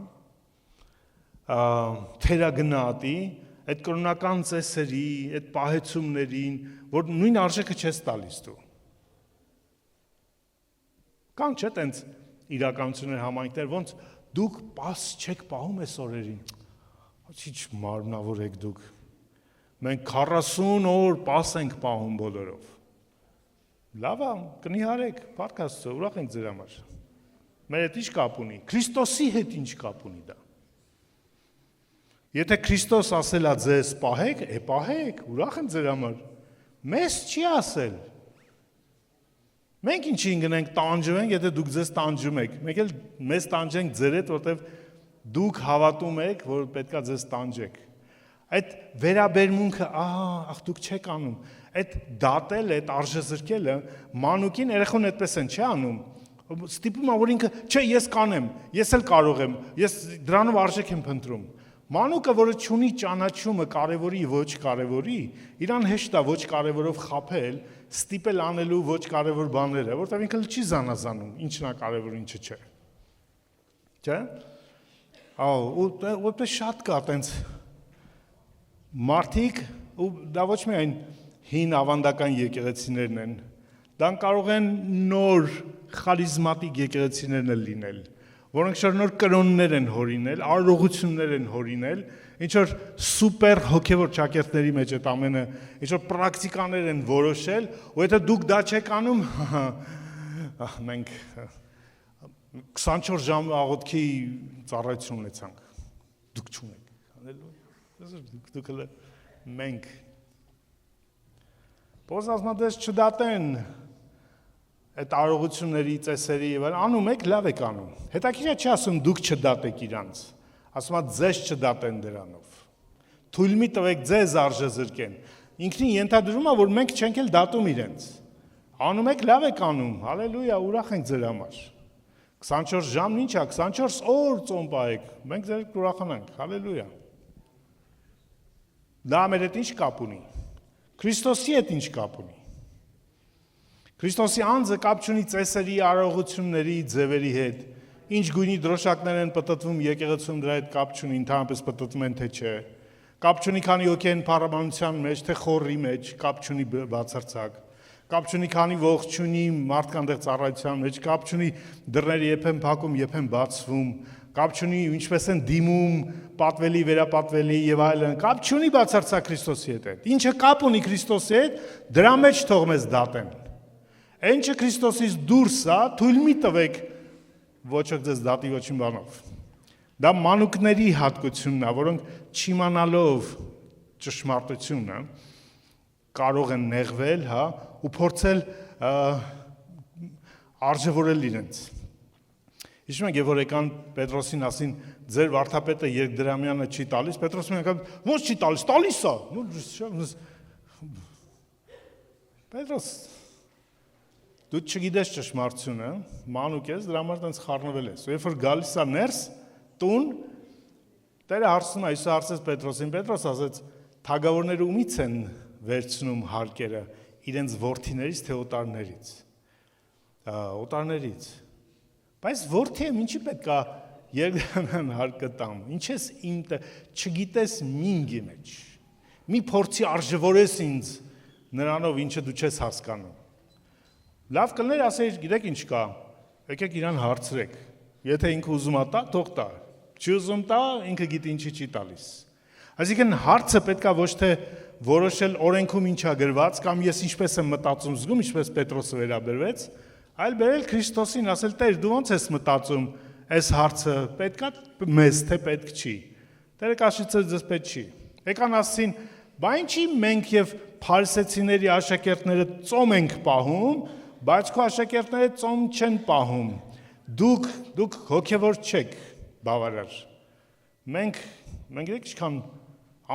թերագնահատի, այդ կրոնական ծեսերի, այդ պահեցումներին, որ նույն արժեքը չես տալիս դու։ Կան չէ տենց իրականություններ համայնքներ, ոնց դուք պաս չեք պահում այս օրերին։ Ինչ մարմնավոր եք դուք։ Մենք 40 օր պաս ենք պահում բոլորով։ Լավ է, կնիհարեք, Փառք Աստծո, ուրախ ենք ձեր համար։ Մեր հետ ինչ կապ ունի։ Քրիստոսի հետ ինչ կապ ունի դա։ Եթե Քրիստոս ասել է ձեզ պահեք, պահեք, ուրախ եմ ձեր համար։ Մեզ չի ասել։ Մենք ինչին գնենք տանջում ենք, եթե դուք ձեզ տանջում եք։ Մենք էլ մեզ տանջենք ձեր հետ, որտեվ դուք հավատում եք, որ պետքա ձեզ տանջեք։ Այդ վերաբերմունքը, ախ դուք չեք անում։ Այդ դատելը, այդ արժեզրկելը մանուկին երեխուն այդպես են չի անում։ Ստիպում է, որ ինքը, չէ, ես կանեմ, ես էլ կարող եմ, ես դրանով արժեք եմ փնտրում։ Մանուկը, որը չունի ճանաչումը կարևորի ոչ կարևորի, իրան հեշտ է ոչ կարևորով խաբել, ստիպել անելու ոչ կարևոր բաները, որտեղ ինքը չի զանազանում, ինչն է կարևոր, ինչը չէ։ Չէ՞։ Ու այդպես շատ կա տենց մարդիկ, ու դա ոչ միայն հին ավանդական եկեղեցիներն են, դա կարող են նոր խարիզմատիկ եկեղեցիներն էլ լինել, որոնք նոր կրոններ են հորինել, արարողություններ են հորինել, ինչ որ սուպեր հոգևոր ճակերտների մեջ այդ ամենը, ինչ որ պրակտիկաներ են որոշել, ու եթե դուք դա չեք անում, մենք 24 ժամ աղոթքի ծառայություն ունեցանք, դուք չունեք, հալելույա, դուք էլ մենք Պողոս ասում է դες չդատեն այդ արարողությունների, ծեսերի եւ անում եք, լավ եք անում։ Հետաքրքիր չի ասում դուք չդատեք իրանց, ասում է ձեզ չդատեն դրանով։ Թույլ մի տվեք ձեզ արժեզրկեն։ Ինքնին ենթադրում է, որ մենք չենք էլ դատում իրենց։ Անում եք, լավ եք անում, հալելույա, ուրախ ենք ձեր համար։ 24 ժամն ինչ է, 24 օր ծոմ պահեք, մենք ձեր ուրախանանք, հալելույա։ Դա մեր հետ ինչ կապ ունի։ Քրիստոսի հետ ինչ կապ ունի։ Քրիստոսի անձը կապ չունի ծեսերի, արարողությունների, ձևերի հետ։ ինչ գույնի դրոշակներ են պտտվում եկեղեցում, դրա հետ կապ չունի, ընդհանրապես պտտվում են թե չէ։ Կապ չունի քանի հոգի են փառաբանության մեջ, թե խորի մեջ, կապ չունի բացարձակ։ Կապ չունի քանի ողջ չունի մարդկանց ծառայության մեջ, կապ չունի դռները երբ են փակում, երբ են բացվում, կապ չունի ինչպես են դիմում, պատվելի, վերապատվելի եւ այլն, կապ չունի բացարձակ Քրիստոսի հետ։ Ինչը կապ ունի Քրիստոսի հետ, դրա մեջ թող մեզ դատեն։ Ինչը Քրիստոսից դուրս է, թույլ մի տվեք ոչոք ձեզ դատի ոչին բանով։ Դա մանուկների հատկությունն է, որոնք չիմանալով ճշմարտությունը կարող են նեղվել, հա, ու փորձել արժևորել իրենց։ Հիշում եք, որ եկան Պետրոսին ասին, ձեր վարդապետը երկդրամյանը չի տալիս, Պետրոսն եկան, ո՞նց չի տալիս, տալիս է։ Պետրոս, դու չգիտես ճշմարտությունը, մանուկ ես, դրա համար տենց խառնվել ես։ Երբ որ գալիս է ներս, տուն, Տերը հարցնում է, Հիսուս հարցեց Պետրոսին, Պետրոս ասեց, թագավորները ումից են վերցնում հարկերը, իրենց որդիներից թե օտարներից։ Օտարներից։ Բայց որդի եմ, ինչի պետք է երկդրամյան հարկը տամ, ինչ ես իմ չգիտես մինգի մեջ, մի փորձի արժևորես ինձ նրանով, ինչը դու չես հասկանում։ Լավ կլներ ասեիր, գիտեք ինչ կա, եկեք իրան հարցրեք, եթե ինքը ուզում է տա, թող տա, չի ուզում տա, ինքը գիտի ինչի չի տալիս։ Այսինքն հարցը պետք է ոչ թե որոշել օրենքում ինչա գրված, կամ ես ինչպես եմ մտածում զգում, ինչպես Պետրոսը վերաբերվեց, այլ բերել Քրիստոսին, ասել Տեր, դու ո՞նց ես մտածում, այս հարցը պետք է մեզ, թե պետք չի։ Տերը կասեց ձեզ պետք չի։ Եկան ասին, բա ինչի մենք եւ փարիսեցիների աշակերտները ծոմ ենք պահում, բայց քո աշակերտները ծոմ չեն պահում։ Դուք հոգևոր չեք, բավարար։ Մենք գիտեք ինչքան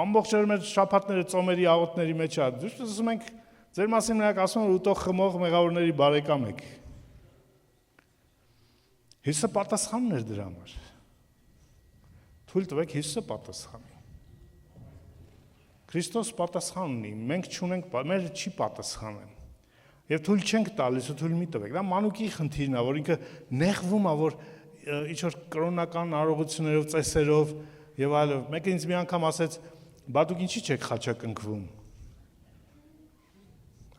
ամբողջ օրը մեր շաբաթները ծոմերի աղոթների մեջ է։ Դուք ասում ենք ձեր մասին նրանք ասում են ուտող խմող մեղավորների բարեկամ եք։ Հիսուսը պատասխանն էր դրա համար։ Թույլ տվեք Հիսուսը պատասխանի։ Քրիստոս պատասխան ունի, մենք չունենք, մեր չի պատասխանեն։ Եվ թույլ չենք տալիս ու թույլ մի տվեք։ Դա մանուկի խնդիրն է, որ ինքը նեղվում է, որ ինչ-որ կրոնական արարողություններով, ծեսերով եւ այլն։ Մեկը ինձ մի անգամ ասեց, բա դուք ինչի՞ չեք խաչակնքվում։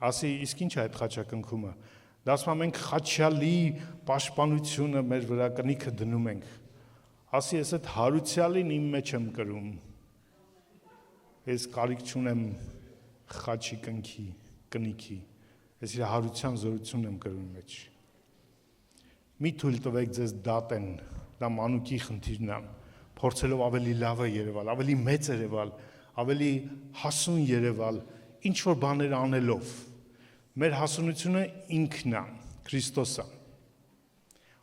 Ասի, իսկ ինչ է այդ խաչակնքումը։ Դա ասում մենք խաչյալի պաշտպանությունը մեր վրա կնիքը դնում ենք։ Ասի, ես այդ հարուցյալին իմ մեջ եմ կրում։ Ես կարիք չունեմ խաչի կնիքի։ Ես իր հարության զորությունն եմ կրում մեջ։ Մի թույլ տվեք ձեզ դատեն, դա մանուկի խնդիրն է, փորձելով ավելի լավը երևալ, ավելի մեծ երևալ, ավելի հասուն երևալ, ինչ որ բաներ անելով։ Մեր հասունությունը ինքն է, Քրիստոսը։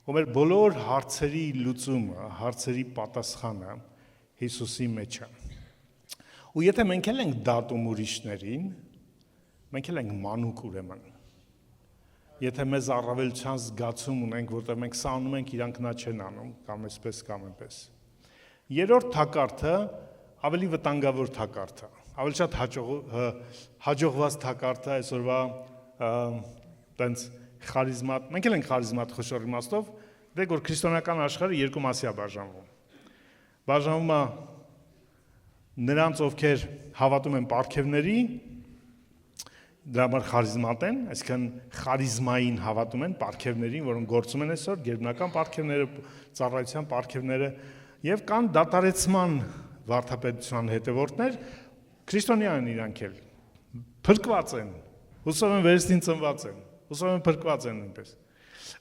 Ու մեր բոլոր հարցերի լուծումը, հարցերի պատասխանը Հիսուսի մեջ է։ Ու եթե մենք էլ ենք դատում ուրիշներին, մենք էլ ենք մանուկ ուրեմն։ Եթե մեզ առավելության զգացում ունենք, որտեղ մենք սա անում ենք, իրանք նա չեն անում, կամ այսպես կամ այնպես։ Երրորդ թակարդը ավելի վտանգավոր թակարդ է, ավելի շատ հաջողված թակարդ է այսօրվա տենց խարիզմատ, մենք էլ ենք խարիզմատ խոշոր իմաստով, դեք որ քրիստոնեական աշխարհը երկու մասի է բաժանվում։ Բաժանվում է նրանց, ովքեր հավատում են պարգևների, դրա համար խարիզմատ են, այսինքն խարիզմային հավատում են պարգևներին, որոնք գործում են այսօր, գերբնական պարգևները, ծառայության պարգևները, եւ կան դատարեցման վարդապետության հետևորդներ, քրիստոնյա են իրանք էլ, փրկված են, հուսով են վերստին ծնված են, հուսով են փրկված են նույնպես։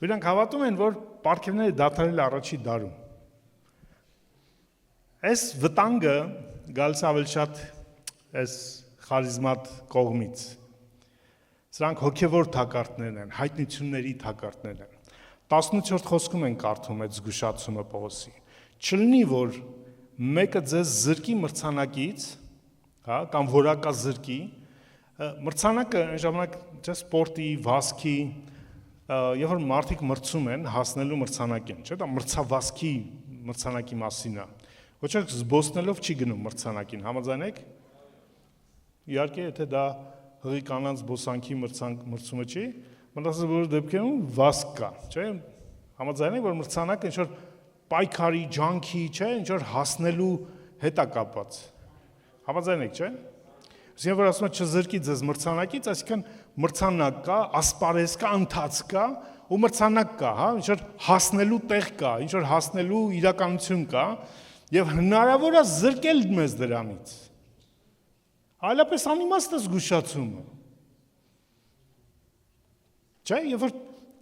Իրանք հավատում են, որ պարգևները դատարել առաջի դարում։ Այս վտանգը գալիս ավելի շատ այս խարիզմատ կողմից։ Սրանք հոգևոր թակարդներն են, հայտնությունների թակարդներն են։ 18-րդ խոսքում են կարդում այդ զգուշացումը Պողոսի։ Չլինի, որ մեկը ձեզ զրկի մրցանակից, հա, կամ որակա զրկի, մրցանակը այն ժամանակ սպորտի, վազքի, երբ որ մարդիկ մրցում են հասնելու մրցանակին, չէ՞, դա մրցավազքի մրցանակի մասին է։ Ոչ թե զբոսնելով չի գնում մրցանակին, համաձայն եք։ Իհարկե, եթե դա հղի կանանց զբոսանքի մրցումը չի, մտածել որ դեպքերում վազք կա, չէ՞։ Համաձայն եք, որ մրցանակը ինչ որ պայքարի, ջանքի, չէ, ինչ որ հասնելու հետ է կապված։ Համաձայն եք, չէ։ Այսինքն որ ասում եմ չզրկի ձեզ մրցանակից, այսինքն մրցանակ կա, ասպարեզ կա, ընթաց կա ու մրցանակ կա, հա, ինչ որ հասնելու տեղ կա, ինչ որ հասնելու իրականություն կա եւ հնարավոր է զրկել մեզ դրանից։ Այլապես անիմաստ է զգուշացումը։ Չէ, երբ որ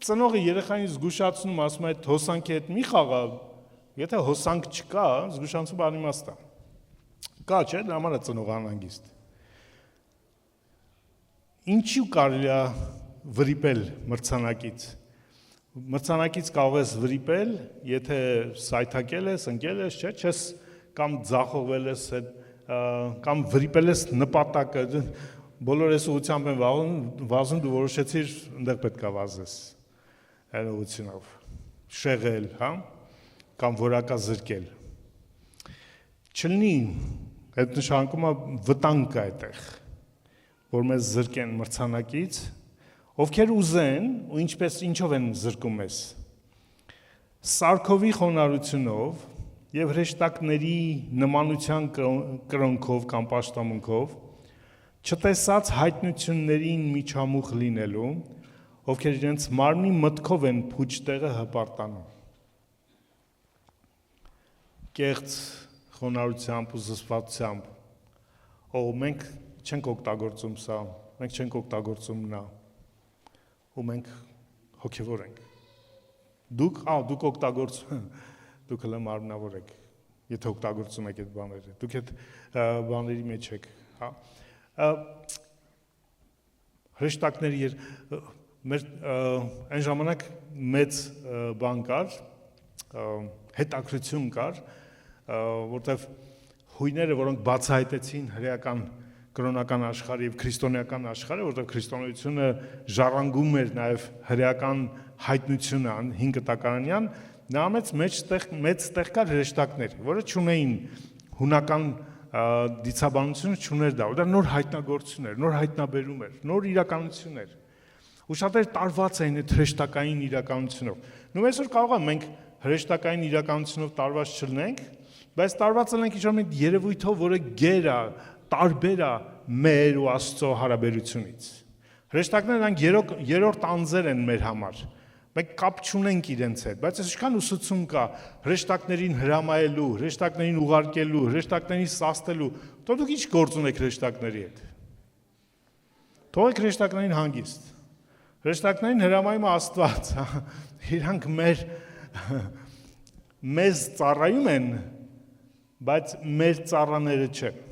ծնողը երեխային զգուշացնում, ասում է այդ հոսանքի հետ մի խաղա, եթե հոսանք չկա, զգուշացումը անիմաստ է։ Կա, չէ, դրա համար է ծնողը անհանգիստ։ Ինչու կարելի է վրիպել մրցանակից։ Մրցանակից կարող ես վրիպել, եթե սայթակել ես, ընկել ես, չէ, չես կամ ձախողվել ես, կամ վրիպել ես նպատակը, բոլոր այս ուղղությամբ են վազում, դու որոշեցիր, այնտեղ պետք է վազես, այդ ուղղությունով, շեղել, հա, կամ որակա զրկել։ Չլինի, այդ նշանակում է վտանգ կա այդտեղ, որ մեզ զրկեն մրցանակից, ովքեր ուզեն ու ինչով են զրկում մեզ։ Սարքովի խոնարհությունով եւ հրեշտակների նմանության կրոնքով կամ պաշտամունքով, չտեսած հայտնություններին միջամուխ լինելու, ովքեր իրենց մարմնի մտքով են փուչ տեղը հպարտանում։ Կեղծ խոնարհությամբ ու զսպվածությամբ, մենք չենք օգտագործում սա, մենք չենք օգտագործում նա, ու մենք հոգևոր ենք։ Դուք օգտագործում, դուք հլը մարմնավոր եք, եթե օգտագործում եք այդ բաները, դուք այդ բաների մեջ եք, հա։ Հրեշտակների այն ժամանակ մեծ բան կար, հետաքրություն կար, որտեղ հույները, որոնք բացահայտեցին հրեական կրոնական աշխարհը եւ քրիստոնեական աշխարհը, որտեղ քրիստոնեությունը ժառանգում էր նաեւ հրեական հայտնությունը 5 տականանյան, նա մեծ տեղ կար հրեշտակներ, որը չունեին հունական դիցաբանությունը չուներ դա, դա նոր հայտնագործություն էր, նոր հայտնաբերում էր, նոր իրականություն էր։ Ու շատեր տարված էին այդ հրեշտակային իրականությունով։ Նույն այսօր կարող է մենք հրեշտակային իրականությունով տարված չլինենք, բայց տարված ենք ինչ-որ մի երևույթով, որը գեր է, տարբեր է մեր ու Աստծո հարաբերությունից։ Հրեշտակները նրանք երրորդ անձեր են մեր համար։ Մենք կապ չունենք իրենց հետ, բայց այսքան ուսուցում կա հրեշտակներին հրամայելու, հրեշտակներին ուղարկելու, հրեշտակներին սաստելու, դուք ինչ գործ ունեք հրեշտակների հետ։ Թողեք հրեշտակներին հանգիստ։ Հրեշտակներին հրամայում է Աստված, իրանք մեզ ծառայում են, բայց մեր ծառաները չեն։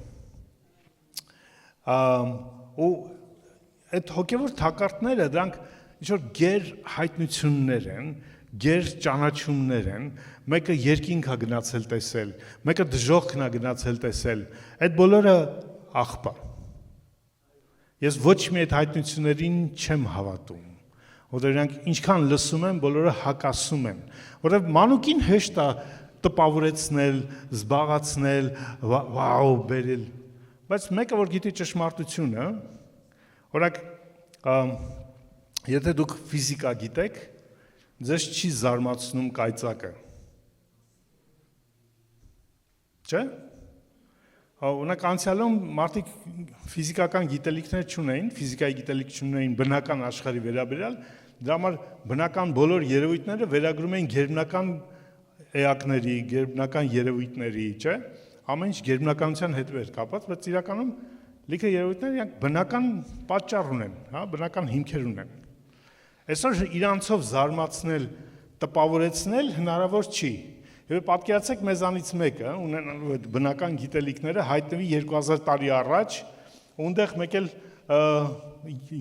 Ու այդ հոգևոր թակարդները դրանք ինչ-որ գեր հայտնություններ են, գեր ճանաչումներ են, մեկը երկինք է գնացել տեսել, մեկը դժոխքն է գնացել տեսել, այդ բոլորը աղբ է։ Ես ոչ մի այդ հայտնություններին չեմ հավատում, որտեղ նրանք ինչքան լսում են, բոլորը հակասում են, որտեղ մանուկին հեշտ է տպավորեցնել, զբաղացնել, վաու բերել, բայց մեկը որ գիտի ճշմարտությունը, օրինակ եթե դուք ֆիզիկա գիտեք, ձեզ չի զարմացնում կայծակը։ Չէ՞։ Օրինակ անցյալում մարդիկ ֆիզիկական գիտելիքներ չունեին, ֆիզիկայի գիտելիք չունեին բնական աշխարհի վերաբերյալ, դրա համար բնական բոլոր երևույթները վերագրում էին գերբնական էակների, գերբնական երևույթների, չէ՞։ Ամեն ինչ գերբնականության հետ էր կապված, բայց իրականում լիքը երևույթները իրանք բնական պատճառ ունեն, հա, բնական հիմքեր ունեն։ Այսօր իրանցով զարմացնել, տպավորեցնել հնարավոր չի։ Եվ պատկերացեք մեզանից մեկը, ունենալու այդ բնական գիտելիքները հայտնվի 2000 տարի առաջ, ունդեղ մեկ էլ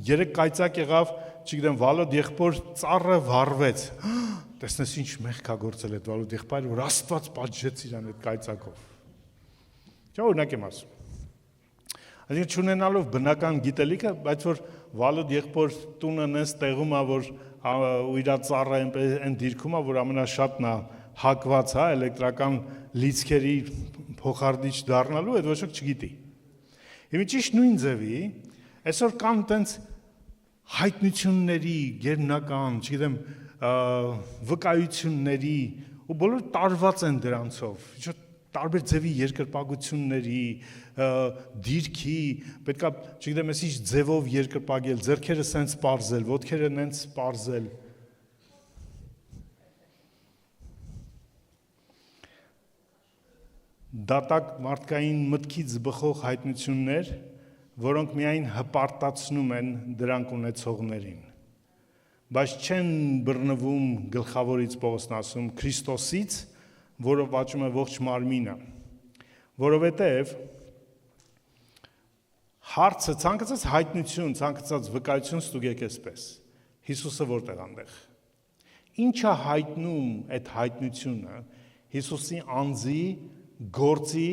3 կայծակ եղավ, չգիտեմ, Վալոդ եղբոր ծառը վառվեց։ Տեսնես ինչ մեղք է գործել այդ Վալոդ եղբայրը, որ Աստված պատժեց իրան այդ կայծակով։ Չէ՞ օրինակ եմ ասում։ Այսինքն չունենալով բնական գիտելիքը, բայց որ Վալոդ եղբոր տունը նես տեղում է, որ ու իր ծառը այն դիրքում է, որ ամենաշատն է հակված, հա, էլեկտրական լիցքերի փոխարդիչ դառնալու, այդ ոչ ոք չգիտի։ Եվ ճիշտ նույն ձևի, այսօր կան տենց հայտնությունների, գերբնական, չգիտեմ, վկայությունների ու բոլոր տարված են դրանցով։ Ինչ տարբեր ձևի երկրպագությունների, դիրքի, պետքա, չգիտեմ, ես ինչ ձևով երկրպագել, ձեռքերը սենց պարզել, ոտքերը նենց պարզել։ Դատակ մարդկային մտքից բխող հայտնություններ, որոնք միայն հպարտացնում են դրանք ունեցողներին, բայց չեն բռնվում գլխավորից Պողոսն ասում Քրիստոսից, որը վաճում է ողջ մարմինը, որովհետև հարցը ցանկացած հայտնություն, ցանկացած վկայություն ստուգեք այսպես, Հիսուսը որտեղ անդեղ, ինչ է հայտնում այդ հայտնությունը Հիսուսի անձի, գործի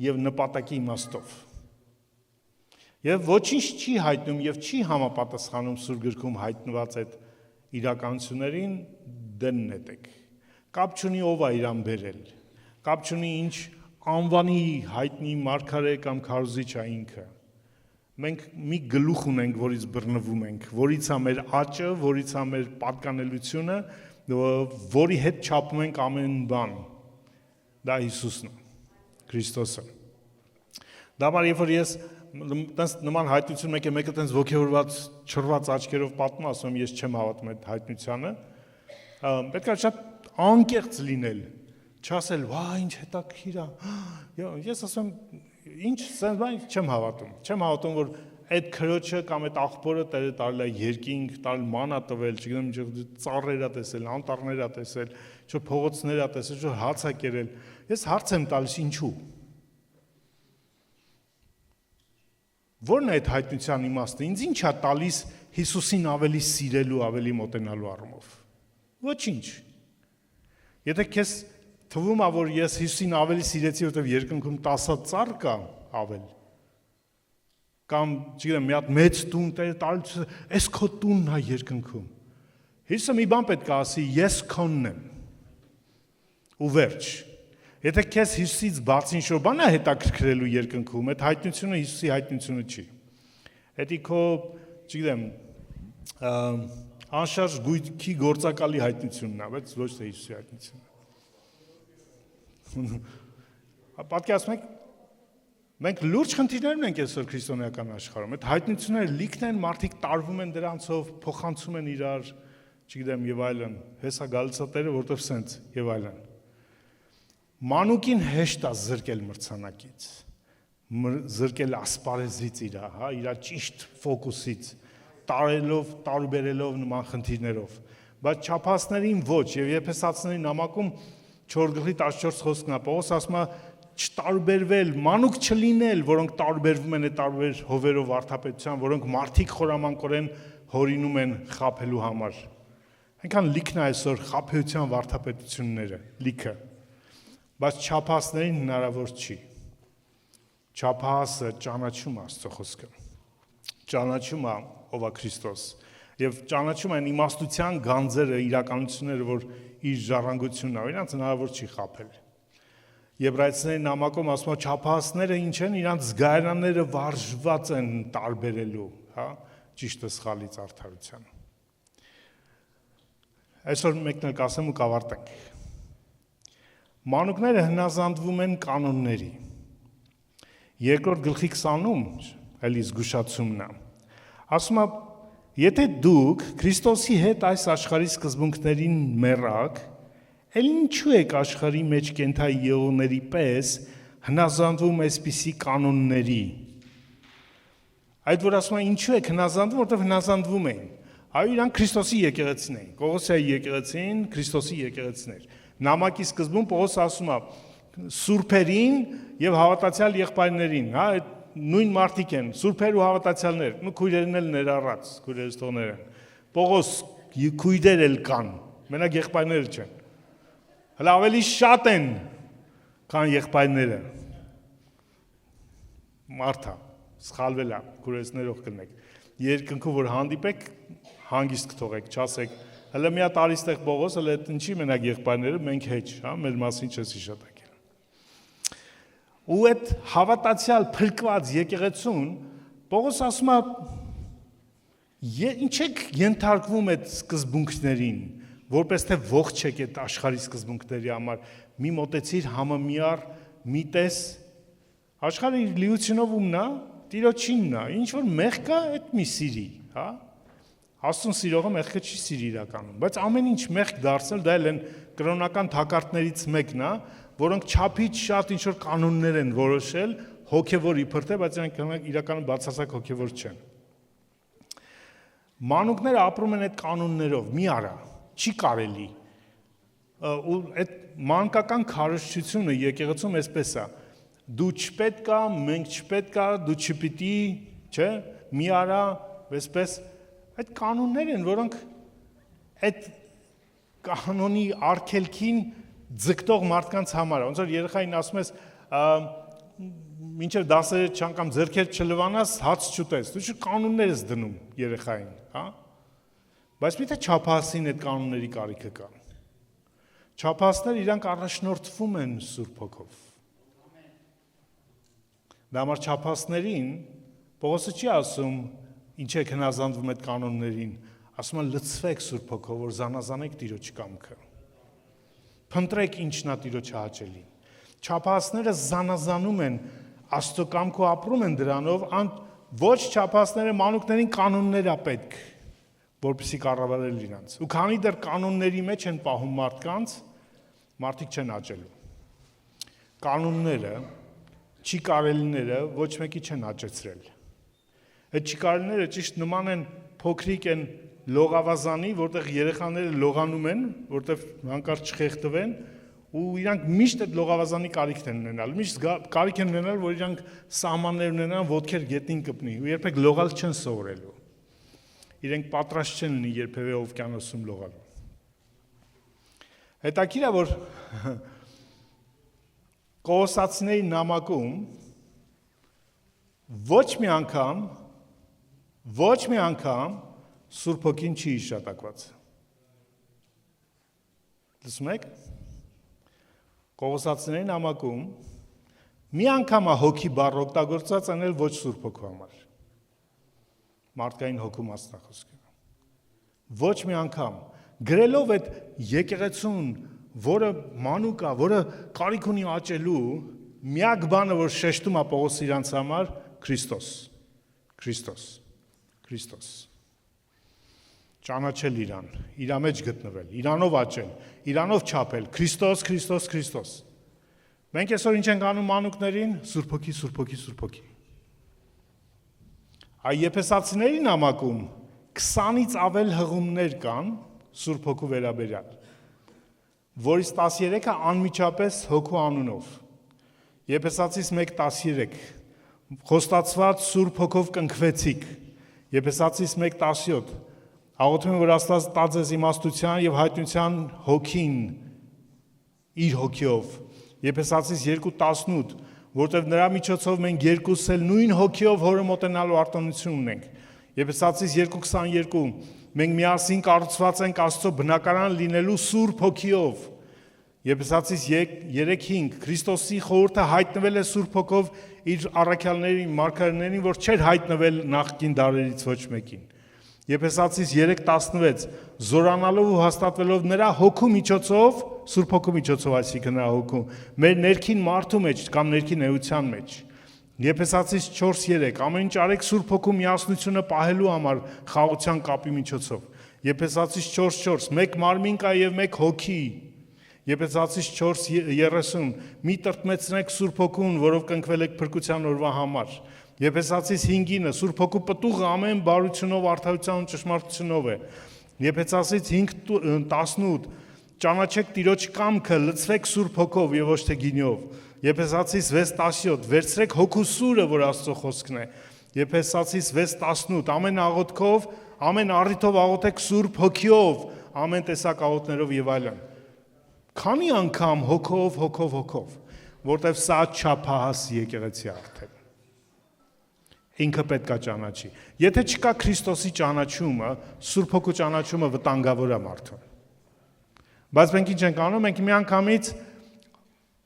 և նպատակի իմաստով, և ոչինչ չի հայտնում և չի համապատասխանում Սուրբ գրքում հայտնված այդ իրականություններին դեն նետեք, կապ չունի ով է իրան բերել, կապ չունի ինչ անվանի հայտնի մարգարե կամ քարոզիչ է ինքը, մենք մի գլուխ ունենք, որից բռնվում ենք, որից է մեր աճը, որից է մեր պատկանելությունը, որի հետ չափում ենք ամեն բան, դա Հիսուսն է, Քրիստոսը, դա համար երբ որ ես նման հայտնություն մեկը տենց ոգևորված չռված աչքերով պատմում, ասում ես չեմ հավատում այդ հայտնությանը, պետք է շատ անկեղծ լինել, չասել, վա, ինչ հետաքրքիր է, ես ասում, ինչ սենց բան չեմ հավատում, որ այդ քրոջը կամ այդ աղբորը Տերը տարել է երկինք, տարել մանա տվել, չգիտեմ, ծառեր է տեսել, անտառներ է տեսել, ինչ փողոցներ է տեսել, ինչ հաց է կերել, ես հարց եմ տալիս ինչու։ Որն է այդ հայտնության իմաստը, ինձ ինչ է տալիս Հիսուսին ավելի սիրելու, ավելի մոտենալու առումով։ Ոչինչ։ Եթե քեզ թվում է, որ ես Հիսուսին ավելի սիրեցի, որտեղ երկնքում 10 ծառ կա ավել, կամ, չգիտեմ, մի հատ մեծ տուն Տերը տալիս, այս քո տունն է երկնքում։ Հիսուսը մի բան պետք է ասի, ես քոնն եմ։ Ու վերջ։ Եթե քեզ Հիսուսից բացի ինչ-որ բան է հետաքրքրելու երկնքում, այդ հայտնությունը Հիսուսի հայտնությունը չի։ Դա քո, չգիտեմ, անշարժ գույքի գործակալի հայտնությունն է, բայց ոչ թե Հիսուսի հայտնությունը։ Պատկերացնում եք, մենք լուրջ խնդիրներ ունենք այսօր քրիստոնեական աշխարհում։ Այդ հայտնությունները լիքն են, մարդիկ տարվում են դրանցով, փոխանցում են իրար, չգիտեմ, եւ այլն։ Հեսա գալիս է Տերը, որտեղ սենց եւ այլն։ Մանուկին հեշտ է զրկել մրցանակից, զրկել ասպարեզից իր ճիշտ ֆոկուսից, տարուբերելով նման խնդիրներով, բայց չափածներին ոչ, և Եփեսացիների նամակում 4:14 խոսքն է, Պողոս ասում է չտարուբերվել, մանուկ չլինել, որոնք տարուբերվում են այդ տարբեր հովերով վարդապետության, որոնք մարդիկ խորամանկորեն հորինում են խաբելու համար։ Այնքան լիքն է այսօր խաբեության վարդապետությունները, լիքը, բայց չափածներին հնարավոր չի։ Չափածը ճանաչում է Աստծո խոսքը, ճանաչում է ով է Քրիստոս, և ճանաչում են իմաստության գանձերը, իրականությունները, որ իր ժառանգությունն է, իրանց հնարավոր չի խաբել։ Եբրայեցիների նամակում ասում է չափածները ինչ են, իրանց զգայարանները վարժված են տարբերելու, ճիշտը սխալից արդարության։ Այսօր մեկն էլ կասեմ ու կավարտենք։ Մանուկները հնազանդվում են կանոնների։ Երկրորդ գլխի 20-ում, էլի զգուշացումն է, ասում է, եթե դուք Քրիստոսի հետ այս աշխարհի սկզբունքներին մեռաք, էլ ինչու եք աշխարհի մեջ կենթայի եղողների պես հնազանդվում այսպիսի կանոնների։ Այդ որ ասում է ինչու եք հնազանդվում, որտեղ հնազանդվում էին։ Այո, իրանք Քրիստոսի եկեղեցին էին, Կողոսիայի եկեղեցին, Քրիստոսի եկեղեցին էր։ Նամակի սկզբում Պողոս ասում է սուրբերին եւ հավատացյալ եղբայրներին, այդ նույն մարդիկ են, սուրբեր ու հավատացյալներ, քույրերն էլ ներառած, քույրերս թողներ են։ Պողոս քույրեր էլ կան, մենակ եղբայրները չեն։ Հələ ավելի շատ են, քան եղբայրները։ Մարդա, սխալվել է, քույրերսներով կնեք։ Երկնքում որ հանդիպեք, հանգիստ կթողեք, չասեք, հələ մի հատ արիստեղ Պողոս, հələ ինչի մենակ եղբայրները, մենք հեչ, մեր մասին չես հիշատակել։ Ու այդ հավատացյալ փրկված եկեղեցուն Պողոս ասում է ինչ եք ենթարկվում այդ սկզբունքներին, որպես թե ողջ եք այդ աշխարհի սկզբունքների համար, մի մոտեցիր համամիար, մի տես, աշխարհը իր լիությունով ումն է, Տիրոջինն է, ինչ որ մեղք կա, այդ մի սիրի, հա։ Աստծուն սիրողը մեղքը չի սիրի իրականում, բայց ամեն ինչ մեղք դարձել, դա էլ են կրոնական թակարդներից մեկն է, որոնք չափից շատ ինչ որ կանոններ են որոշել, հոգևոր իբրև թե, բայց նրանք իրականում բացարձակ հոգևոր չեն։ Մանուկները ապրում են այդ կանոններով, մի արա, չի կարելի։ Ու այդ մանկական քարոզչությունը եկեղեցում էսպես է։ Դու չպետք է, մենք չպետք է, դու չպիտի, չէ՞, մի արա, այսպես այդ կանոններ են, որոնք այդ կանոնի արգելքին ձգտող մարդկանց համար է։ Ոնց որ երեխային ասում ես, մինչև դասերը չանգամ ձեռքեր չլվանաս, հաց չուտես։ Դու չէ կանոններ ես դնում երեխային, հա։ Բայց միթե չափահասին այդ կանոնների կարիքը կա։ Չափահասները իրանք առաջնորդվում են Սուրբ Հոգով։ Դա համար չափահասներին Պողոսը չի ասում, ինչ եք հնազանդվում այդ կանոններին, ասում են լցվեք Սուրբ Հոգով, որ զանազանեք Տիրոջ կամքը։ Փնտրեք ինչն է Տիրոջը հաճելի։ Չափահասները զանազանում են Աստծո կամքը ու ապրում են դրանով, ոչ չափահասները մանուկներին կանոններ է պետք, որպեսզի կառավարել իրանց։ Ու քանի դեռ կանոնների մեջ են պահում մարդկանց, մարդիկ չեն աճելու։ Կանոնները, չի կարելիները ոչ մեկի չեն աճեցրել։ Այդ չի կարելիները ճիշտ նման են փոքրիկ են լողավազանի, որտեղ երեխաները լողանում են, որտեղ հանկարծ չխեղդվեն, ու իրանք միշտ այդ լողավազանի կարիքն են ունենալ, միշտ կարիք են ունենալ, որ իրանք սահմաններ ունենան, ոտքեր գետնին կպնի, ու երբեք լողալ չեն սովորելու։ Իրենք պատրաստ չեն լինի երբևէ օվկիանոսում լողալու։ Հետաքրքիր է, որ Կողոսացիների նամակում ոչ մի անգամ Սուրբ Հոգին չի հիշատակված։ Լսում եք։ Կողոսացիների նամակում մի անգամ է հոգի բառ օգտագործած անել ոչ Սուրբ Հոգու համար։ Մարդկային հոգու մասնախոսքը։ Ոչ մի անգամ գրելով այդ եկեղեցուն, որը մանուկ է, որը կարիք ունի աճելու, միակ բանը, որ շեշտում է Պողոս իրանց համար, Քրիստոս։ Ճանաչել իրան, իրա մեջ գտնվել, իրանով աճել, իրանով չափել, Քրիստոս։ Մենք այսօր ինչ ենք անում մանուկներին, Սուրբ Հոգի։ Այ Եփեսացիների նամակում 20-ից ավել հղումներ կան Սուրբ Հոգու վերաբերյալ, որից 13-ը անմիջապես Հոգու անունով։ Եփեսացիս 1:13 խոստացված Սուրբ Հոգով կնքվեցիք։ Եփեսացիս 1:17 աղոթում եմ, որ Աստված տա ձեզ իմաստության եւ հայտնության հոգին իր հոգիով։ Եփեսացիս 2:18 որտեղ նրա միջոցով մենք երկուս էլ նույն հոգիով Հորը մոտենալու արտոնություն ունենք։ Եփեսացիս 2:22 մենք միասին կառուցված ենք Աստծո բնակարան լինելու Սուրբ Հոգիով։ Եփեսացիս 3:5 Քրիստոսի խորհուրդը հայտնվել է Սուրբ Հոգով իր առաքյալներին, մարգարեներին, որ չէր հայտնվել նախկին դարերից ոչ մեկին։ Եփեսացիս 3:16 զորանալով ու հաստատվելով նրա հոգու միջոցով, Սուրբ Հոգու միջոցով, այսինքն նրա հոգու, մեր ներքին մարդու մեջ կամ ներքին էության մեջ։ Եփեսացիս 4:3 ամեն ինչ արեք Սուրբ Հոգու միասնությունը պահելու համար խաղաղության կապի միջոցով։ Եփեսացիս 4:4 մեկ մարմին կա եւ մեկ հոգի։ Եփեսացիս 4:30 մի տրտմեցնեք Սուրբ Հոգուն, որով կնքվել եք փրկության օրվա համար։ Եփեսացիս 5:9 Սուրբ Հոգու պտուղը ամեն բարությունով, արդարության ու ճշմարտությունով է։ Եփեսացիս 5:18 ճանաչեք Տիրոջ կամքը, լցվեք Սուրբ Հոգով եւ ոչ թե գինով։ Եփեսացիս 6:17 վերցրեք հոգու սուրը, որ Աստծո խոսքն է։ Եփեսացիս 6:18 ամեն աղոթքով, ամեն առիթով աղոթեք Սուրբ Հոգիով, ամեն տեսակ աղոթներով եւ այլն։ Քանի անգամ հոգով, որտեվ սա չափահաս եկեղեցի արդեն։ Ինքը պետք է ճանաչի։ Եթե չկա Քրիստոսի ճանաչումը, Սուրբ Հոգու ճանաչումը վտանգավոր է մարդուն։ Բայց մենք ինչ ենք անում, մենք միանգամից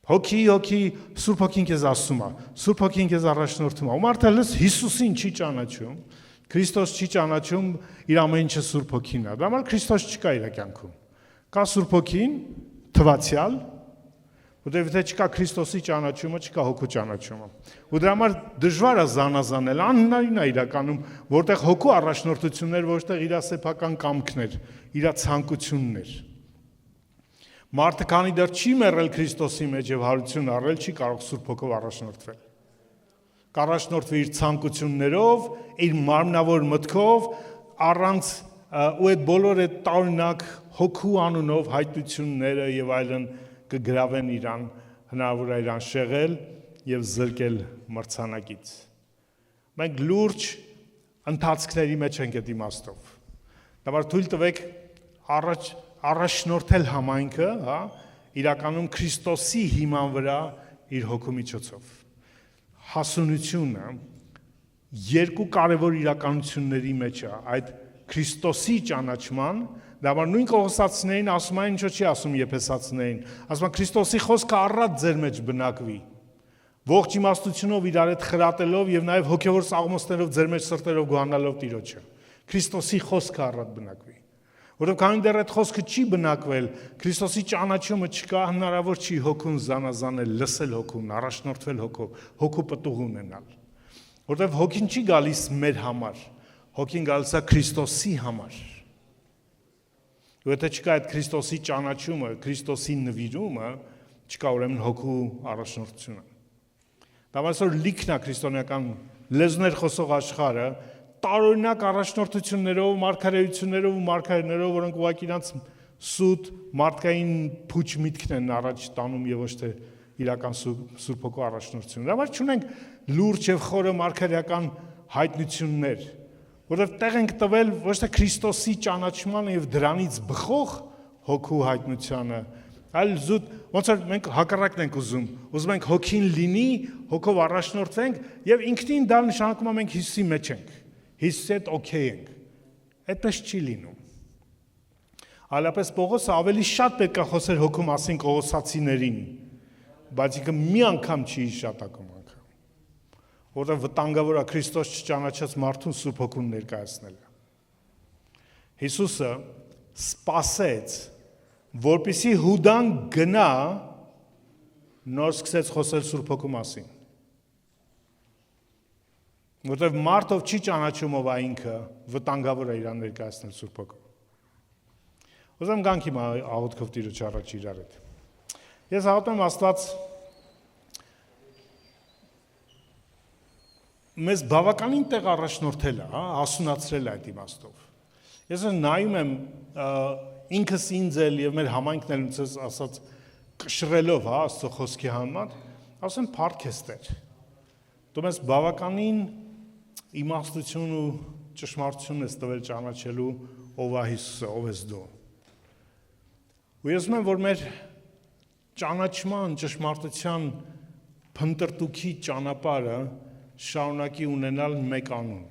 հոգի, Սուրբ Հոգին քեզ ասում է, Սուրբ Հոգին քեզ առաջնորդում է։ Ու մարդը լս Հիսուսին չի ճանաչում, Քրիստոս չի ճանաչում, իր ամեն ինչը Սուրբ Հոգին է։ Դա համար Քրիստոս չկա իր կյանքում։ Կա Սուրբ Հոգին, թվացյալ, որտեղ եթե չկա Քրիստոսի ճանաչումը, չկա հոգու ճանաչումը։ Ու դրա համար դժվար է զանազանել, անհնարին է իրականում, որտեղ հոգու առաջնորդություններ, որտեղ իր սեփական կամքներ, իր ցանկություններ։ Մարդը քանի դեռ չի մեռել Քրիստոսի մեջ եւ հարություն առել, չի կարող Սուրբ Հոգով առաջնորդվել։ Կառաջնորդվի իր ցանկություններով, իր մարմնավոր մտքով, առանց ու այդ բոլոր այդ տարօրինակ հոգու անունով հայտությունները եւ այլն կգրավեն իրան, հնարավոր է իրան շեղել եւ զրկել մրցանակից։ Մենք լուրջ ընթացքների մեջ ենք այդ իմաստով։ Դավար թույլ տվեք առաջնորդել համայնքը, հա, իրականում Քրիստոսի հիման վրա իր հոգու միջոցով։ Հասունությունը երկու կարևոր իրականությունների մեջ է, այդ Քրիստոսի ճանաչման, դավար նույն Կողոսացիներին ասում են, ինչո՞ չի ասում Եփեսացիներին, ասում են Քրիստոսի խոսքը առատ ձեր մեջ բնակվի, ողջ իմաստությունով իրար հետ խրատելով եւ նաեւ հոգեվոր սաղմոսներով ձեր մեջ սրտերով գոհանալով Տիրոջը, Քրիստոսի խոսքը առատ բնակվի, որովհետեւ քանի դեռ այդ խոսքը չի բնակվել, Քրիստոսի ճանաչումը չկա, հնարավոր չի հոգուն զանազանել, լսել հոգուն, առաջնորդվել հոգով, հոգու պտուղ ունենալ, որովհետեւ հոգին չի գալիս մեր համար, հոգին գալիս է Քրիստոսի համար։ Ու եթե չկա այդ Քրիստոսի ճանաչումը, Քրիստոսի նվիրումը, չկա ուրեմն հոգու առաջնորդությունը։ Դա այսօր լիքն է քրիստոնեական լեզուներ խոսող աշխարհը, տարօրինակ առաջնորդություններով, մարգարեություններով ու մարգարեներով, որոնք ուղղակի իրանց սուտ մարդկային փուչ միտքն են առաջ տանում եւ ոչ թե իրական Սուրբ Հոգու առաջնորդություն։ Դա համար չունենք լուրջ եւ խորը մարգարեական հայտնություններ, որովհետև տեղ ենք տվել ոչ թե Քրիստոսի ճանաչմանը եւ դրանից բխող հոգու հայտնությանը, այլ զուտ ոնց որ մենք հակառակն ենք ուզում ենք հոգին լինի, հոգով առաջնորդվենք եւ ինքնին դա նշանակում է մենք Հիսուսի մեջ ենք, Հիսուսի հետ օքեյ ենք։ Այդպես չի լինում։ Այլապես Պողոսը ավելի շատ պետք է խոսեր հոգու մասին Կողոսացիներին, բայց ինքը մի անգամ չի հիշատակում անգամ, որտեղ վտանգավոր է Քրիստոս չճանաչած մարդուն Սուրբ Հոգուն ներկայացնելը։ Հիսուսը սպասեց, որպեսզի Հուդան գնա, նոր սկսեց խոսել Սուրբ Հոգու մասին։ Որտեղ մարդով չի ճանաչում ով է ինքը, վտանգավոր է իրան ներկայացնել Սուրբ Հոգու։ Ուզում գանք հիմա աղոթքով Տիրոջ առաջ իրար հետ։ Ես աղոթում եմ Աստված մեզ բավականին տեղ առաջնորդել է, հա, հասունացրել է այդ իմաստով։ Ես նայում եմ ինքս ինձ էլ եւ մեր համայնքն էլ ինձ ասած կշռելով, հա, Աստծո խոսքի համար, ասեմ փառք ես Տեր։ Դու մեզ բավականին իմաստություն ու ճշմարտություն ես տվել ճանաչելու ով է Հիսուսը, ով ես դու։ Ու ես ուզում եմ, որ մեր ճանաչման, ճշմարտության փնտրտուքի ճանապարհը շարունակի ունենալ մեկ անուն՝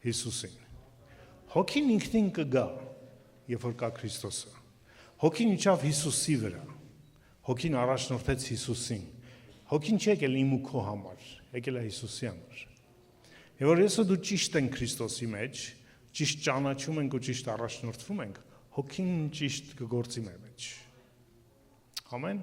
Հիսուսին։ Հոգին ինքնին կգա, երբ որ կա Քրիստոսը։ Հոգին իջավ Հիսուսի վրա։ Հոգին առաջնորդեց Հիսուսին։ Հոգին չի եկել իմ ու քո համար, եկել է Հիսուսի համար։ Եվ որ ես ու դու ճիշտ ենք Քրիստոսի մեջ, ճիշտ ճանաչում ենք ու ճիշտ առաջնորդվում ենք, հոգին ճիշտ կգործի մեր մեջ։ Ամեն։